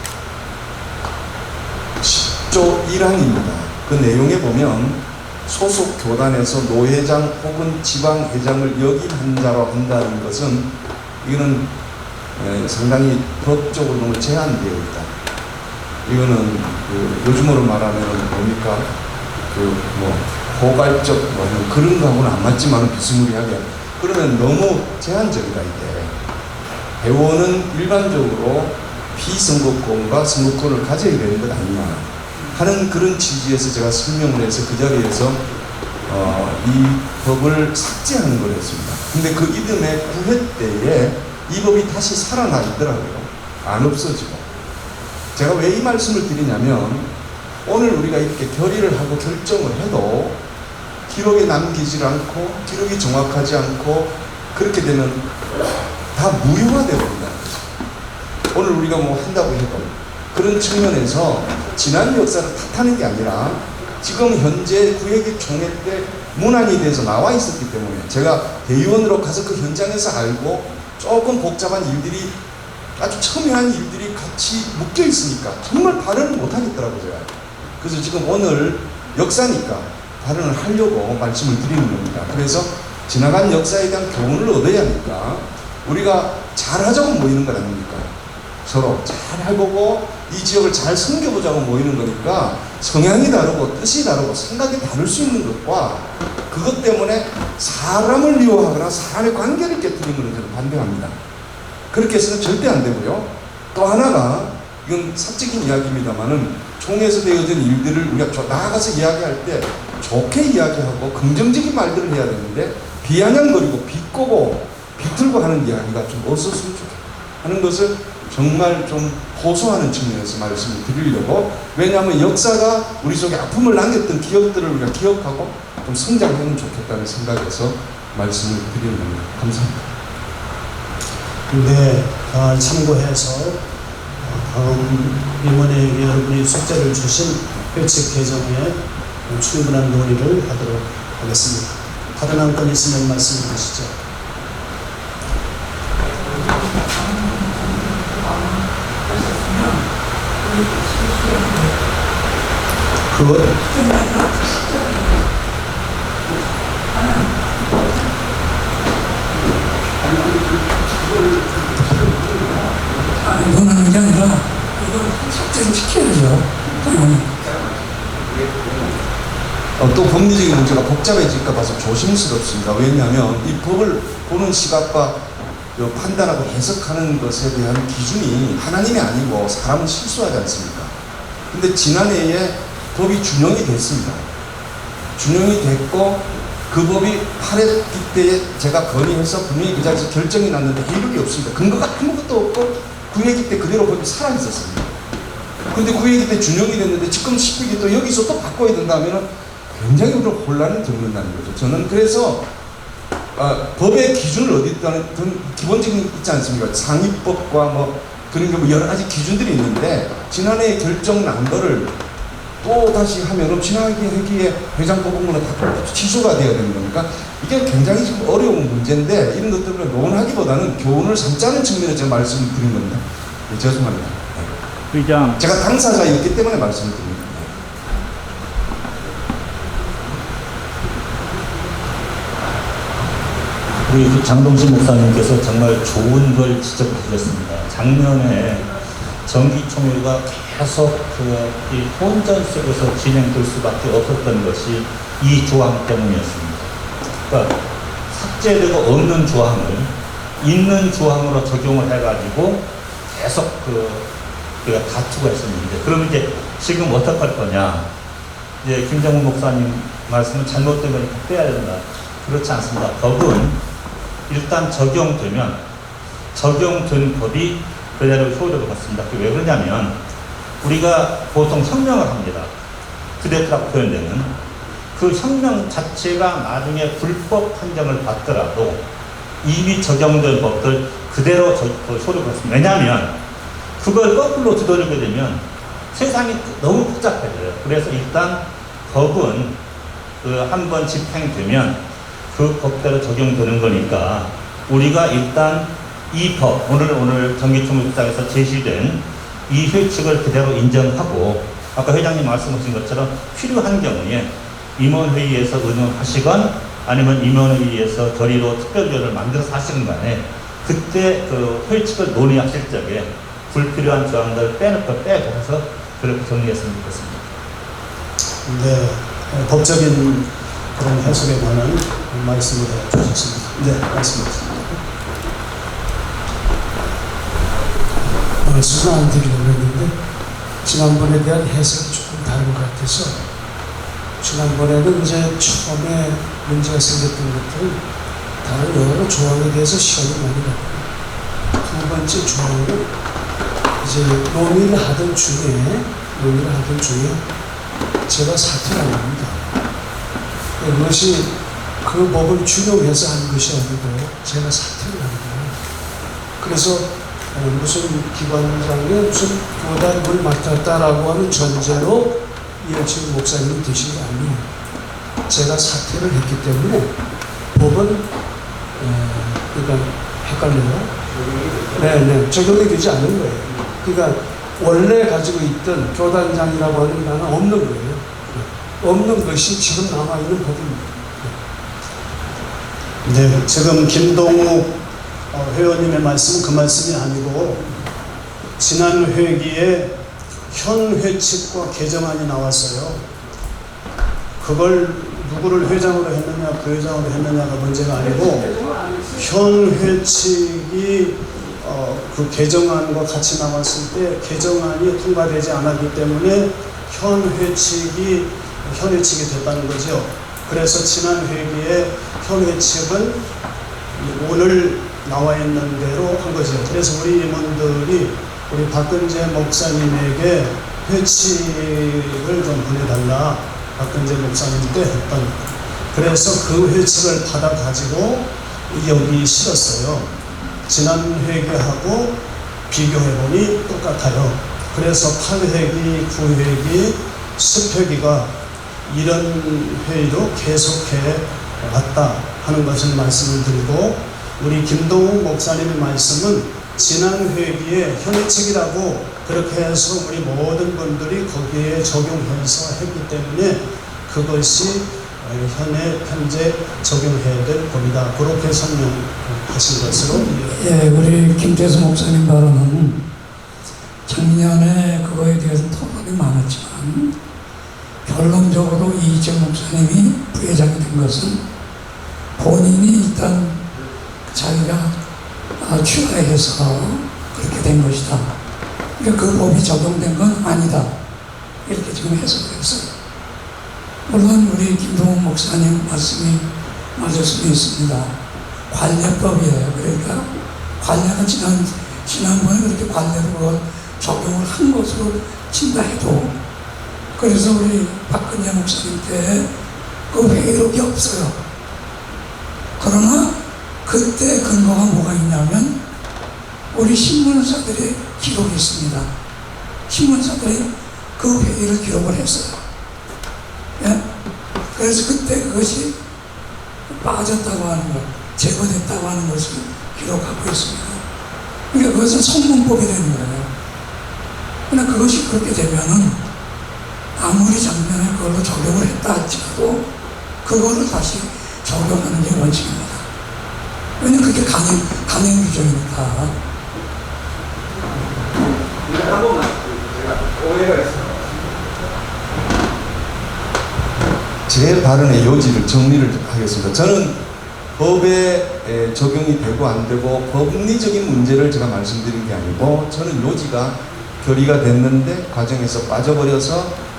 10조 1항입니다. 그 내용에 보면 소속 교단에서 노회장 혹은 지방회장을 역임한 자로 한다는 것은 이거는 상당히 법적으로 너무 제한되어 있다. 이거는 요즘으로 말하면 뭡니까? 포괄적 그런 거하고는 안 맞지만 비스무리하게 그러면 너무 제한적이다 이게. 회원은 일반적으로 비선거권과 선거권을 가져야 되는 것 아니냐 하는 그런 취지에서 제가 설명을 해서 그 자리에서 이 법을 삭제하는 걸 했습니다. 근데 그 이듬해 9회 때에 이 법이 다시 살아나 있더라고요. 안 없어지고. 제가 왜 이 말씀을 드리냐면 오늘 우리가 이렇게 결의를 하고 결정을 해도 기록에 남기지 않고 기록이 정확하지 않고 그렇게 되면 다 무효화되어 버린다는 거죠. 오늘 우리가 뭐 한다고 해도 그런 측면에서 지난 역사를 탓하는 게 아니라 지금 현재 구획의 총회 때 문안이 돼서 나와 있었기 때문에 제가 대의원으로 가서 그 현장에서 알고 조금 복잡한 일들이 아주 첨예한 일들이 같이 묶여 있으니까 정말 발언을 못 하겠더라고요. 제가. 그래서 지금 오늘 역사니까 발언을 하려고 말씀을 드리는 겁니다. 그래서 지나간 역사에 대한 교훈을 얻어야 하니까 우리가 잘하자고 모이는 거 아닙니까? 서로 잘 해보고 이 지역을 잘 섬겨보자고 모이는 거니까 성향이 다르고 뜻이 다르고 생각이 다를 수 있는 것과 그것 때문에 사람을 미워하거나 사람의 관계를 깨뜨리는 것은 저는 반대합니다. 그렇게 해서는 절대 안 되고요. 또 하나가 이건 사적인 이야기입니다만은 총회에서 되어진 일들을 우리가 나아가서 이야기할 때 좋게 이야기하고 긍정적인 말들을 해야 되는데 비아냥거리고 비꼬고 비틀고 하는 이야기가 좀 없었으면 좋겠다 하는 것을 정말 좀 호소하는 측면에서 말씀을 드리려고. 왜냐하면 역사가 우리 속에 아픔을 남겼던 기억들을 우리가 기억하고 좀 성장하면 좋겠다는 생각에서 말씀을 드리는 겁니다. 감사합니다. 네, 참고해서 다음 임원에게 여러분이 숙제를 주신 회칙 개정에 충분한 논의를 하도록 하겠습니다. 다른 안건 있으면 말씀해 주시죠. 이건 하는 게 아니라 이걸 삭제를 시켜야죠. 당연히. 또 법리적인 문제가 복잡해질까 봐서 조심스럽습니다. 왜냐하면 이 법을 보는 시각과 판단하고 해석하는 것에 대한 기준이 하나님이 아니고 사람은 실수하지 않습니까? 근데 지난해에 법이 준용이 됐습니다. 준용이 됐고 그 법이 8회 때에 제가 건의해서 분명히 그 자리에서 결정이 났는데 이력이 없습니다. 근거가 아무것도 없고 9회기 때 그대로 법이 살아있었습니다. 근데 9회기 때 준용이 됐는데 지금 10회기 또 여기서 또 바꿔야 된다면 굉장히 혼란을 겪는다는 거죠. 저는 그래서 법의 기준을 어디다는 기본적인 있지 않습니까? 상위법과 뭐 그런 게 뭐 여러 가지 기준들이 있는데 지난해 결정 난 거를 또 다시 하면은 지난해기에 회장 뽑은거는 다 취소가 되어야 되는 거니까 이게 굉장히 지금 어려운 문제인데 이런 것들을 논하기보다는 교훈을 삼자는 측면에서 제가 말씀을 드린 겁니다. 네, 죄송합니다. 네. 의장. 제가 당사자였기 때문에 말씀을 드립니다. 우리 장동신 목사님께서 정말 좋은 걸 지적해 주셨습니다. 작년에 정기총회가 계속 이 혼전 속에서 진행될 수밖에 없었던 것이 이 조항 때문이었습니다. 그러니까 삭제되고 없는 조항을 있는 조항으로 적용을 해가지고 계속 우리가 다투고 했었는데, 그럼 이제 지금 어떡할 거냐? 이제 김정훈 목사님 말씀은 잘못된 걸 빼야 된다. 그렇지 않습니다. 법은 일단 적용되면 적용된 법이 그대로 효력을 받습니다. 왜 그러냐면 우리가 보통 혁명을 합니다. 쿠데타라고 표현되는 그 혁명 자체가 나중에 불법 판정을 받더라도 이미 적용된 법들 그대로 효력을 받습니다. 왜냐하면 그걸 거꾸로 두드리게 되면 세상이 너무 복잡해져요. 그래서 일단 법은 한 번 집행되면 그 법대로 적용되는 거니까 우리가 일단 이 법, 오늘 정기총회장에서 제시된 이 회칙을 그대로 인정하고 아까 회장님 말씀하신 것처럼 필요한 경우에 임원회의에서 의논하시건 아니면 임원회의에서 결의로 특별위원회를 만들어서 하시는 간에 그때 그 회칙을 논의하실 적에 불필요한 조항들 빼고 해서 그렇게 정리했으면 좋겠습니다. 네, 법적인 그런 해석에 관한 말씀을 해주셨습니다. 네, 말씀하십니다. 말씀을 안 드리려고 했는데 지난번에 대한 해석이 조금 다른 것 같아서 지난번에는 이제 처음에 문제가 생겼던 것들 다른 여러 조항에 대해서 시간이 많이 갔고 두 번째 조항은 이제 논의를 하던 중에 제가 사퇴를 안 합니다. 그것이 그 법을 준용해서 한 것이 아니고 제가 사퇴를 한 거예요. 그래서 무슨 기관장에 무슨 교단을 맡았다라고 하는 전제로 이해철 목사님이 되신 게 아니에요. 제가 사퇴를 했기 때문에 법은 그러니까 헷갈려요. 네, 적용이 되지 않는 거예요. 그러니까 원래 가지고 있던 교단장이라고 하는 게 하나 없는 거예요. 없는 것이 지금 남아있는 법입니다. 네, 지금 김동욱 회원님의 말씀은 그 말씀이 아니고 지난 회기에 현 회칙과 개정안이 나왔어요. 그걸 누구를 회장으로 했느냐 부회장으로 했느냐가 문제가 아니고 현 회칙이 그 개정안과 같이 나왔을 때 개정안이 통과되지 않았기 때문에 현 회칙이 됐다는 거죠. 그래서 지난 회기에 현 회칙은 오늘 나와 있는 대로 한 거죠. 그래서 우리 임원들이 우리 박근재 목사님에게 회칙을 좀 보내달라. 박근재 목사님께 했던. 그래서 그 회칙을 받아가지고 여기 실었어요. 지난 회기하고 비교해보니 똑같아요. 그래서 8회기, 9회기, 10회기가 이런 회의로 계속해 왔다 하는 것을 말씀을 드리고 우리 김동욱 목사님의 말씀은 지난 회기에 현회칙이라고 그렇게 해서 우리 모든 분들이 거기에 적용해서 했기 때문에 그것이 현재 적용해야 될 법이다. 그렇게 설명하신 것으로. 예, 우리 김태수 목사님 발언은 작년에 그거에 대해서 토론이 많았지만 결론적으로 이희정 목사님이 부회장이 된 것은 본인이 일단 자기가 추가해서 그렇게 된 것이다. 그러니까 그 법이 적용된 건 아니다. 이렇게 지금 해석을 했어요. 물론 우리 김동훈 목사님 말씀이 맞을 수도 있습니다. 관례법이에요. 그러니까 관례가 지난번에 그렇게 관례로 그걸 적용을 한 것으로 친다 해도, 그래서 우리 박근혜 목사님 때 그 회의록이 없어요. 그러나 그때 근거가 뭐가 있냐면 우리 신문사들의 기록이 있습니다. 신문사들이 그 회의를 기록을 했어요. 예? 그래서 그때 그것이 빠졌다고 하는 것, 제거됐다고 하는 것을 기록하고 있습니다. 그러니까 그것은 성문법이 되는 거예요. 그러나 그것이 그렇게 되면은 아무리 작년에 그걸로 적용을 했다 할지라도 그거를 다시 적용하는 게 원칙입니다. 왜냐면 그게 강행 규정이니까. 한 번만 제가 오해가 있어요. 제 발언의 요지를 정리를 하겠습니다. 저는 법에 적용이 되고 안 되고 법리적인 문제를 제가 말씀드린 게 아니고, 저는 요지가 결의가 됐는데 과정에서 빠져버려서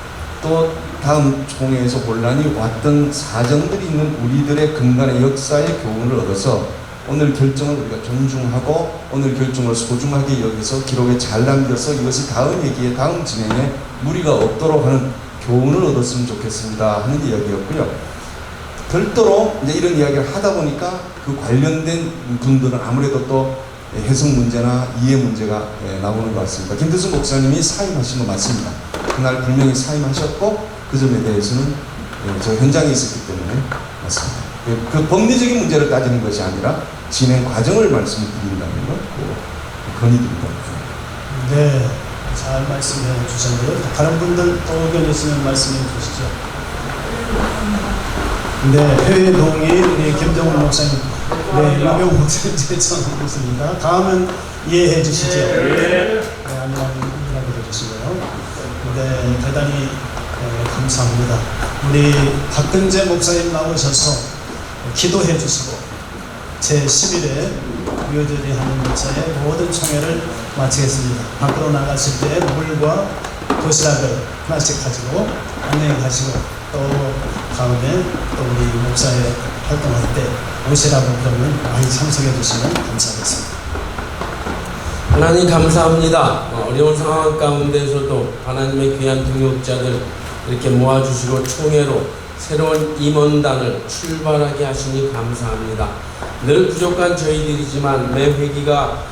또 다음 총회에서 혼란이 왔던 사정들이 있는 우리들의 근간의 역사의 교훈을 얻어서 오늘 결정을 우리가 존중하고 오늘 결정을 소중하게 여기서 기록에 잘 남겨서 이것이 다음 얘기에 다음 진행에 무리가 없도록 하는 교훈을 얻었으면 좋겠습니다 하는 이야기였고요. 별도로 이제 이런 이야기를 하다 보니까 그 관련된 분들은 아무래도 또 해석 문제나 이해 문제가 나오는 것 같습니다. 김대중 목사님이 사임하신 거 맞습니다. 그날 분명히 사임하셨고 그 점에 대해서는 저 현장에 있었기 때문에 맞습니다. 그 법리적인 문제를 따지는 것이 아니라 진행 과정을 말씀드린다는 걸 건의드립니다. 네, 잘 말씀해 주셨는데요. 다른 분들 또 의견 있으면 말씀해 주시죠. 네, 회의 동의 우리 김정훈 목사님, 네, 유명 목사님 제청하고 있습니다. 다음은 이해해 주시죠. 네, 안녕하라고 해주시고요. 네, 대단히 감사합니다. 우리 박근재 목사님 나오셔서 기도해 주시고 제11회 유효절이 하는 목사의 모든 총회를 마치겠습니다. 밖으로 나가실 때 물과 도시락을 하나씩 가지고 안녕히 가시고 또 다음에 또 우리 목사의 활동할 때 오시라고 그러면 많이 참석해 주시면 감사하겠습니다. 하나님 감사합니다. 어려운 상황 가운데서도 하나님의 귀한 동역자들 이렇게 모아주시고 총회로 새로운 임원단을 출발하게 하시니 감사합니다. 늘 부족한 저희들이지만 매 회기가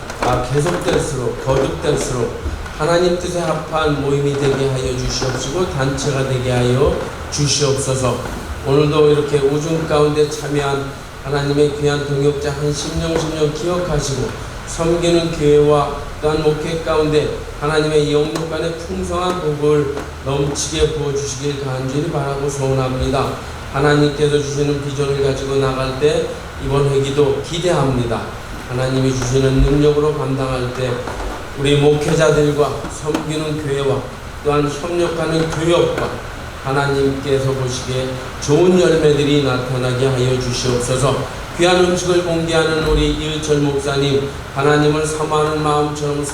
계속될수록 거듭될수록 하나님 뜻에 합한 모임이 되게 하여 주시옵시고 단체가 되게 하여 주시옵소서. 오늘도 이렇게 우중 가운데 참여한 하나님의 귀한 동역자 한 10년 기억하시고 섬기는 교회와 또한 목회 가운데 하나님의 영육간의 풍성한 복을 넘치게 부어주시길 간절히 바라고 소원합니다. 하나님께서 주시는 비전을 가지고 나갈 때 이번 회기도 기대합니다. 하나님이 주시는 능력으로 감당할 때 우리 목회자들과 섬기는 교회와 또한 협력하는 교역과 하나님께서 보시기에 좋은 열매들이 나타나게 하여 주시옵소서. 귀한 음식을 공개하는 우리 이의철 목사님, 하나님을 사모하는 마음처럼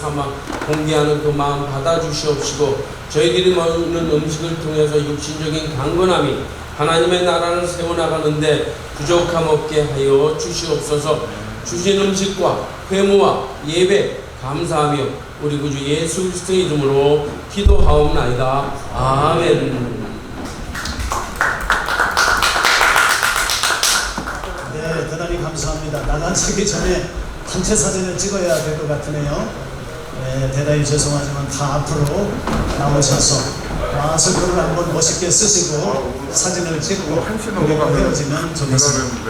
공개하는 그 마음 받아주시옵시고 저희들이 먹는 음식을 통해서 육신적인 강건함이 하나님의 나라를 세워나가는데 부족함 없게 하여 주시옵소서. 주신 음식과 회무와 예배 감사하며 우리 구주 예수 그리스도의 이름으로 기도하옵나이다. 아멘. 네, 대단히 감사합니다. 나가기 전에 단체 사진을 찍어야 될 것 같으네요. 네, 대단히 죄송하지만 다 앞으로 나오셔서 마스크를 한번 멋있게 쓰시고 사진을 찍고 그리고 헤어지면 좋겠습니다.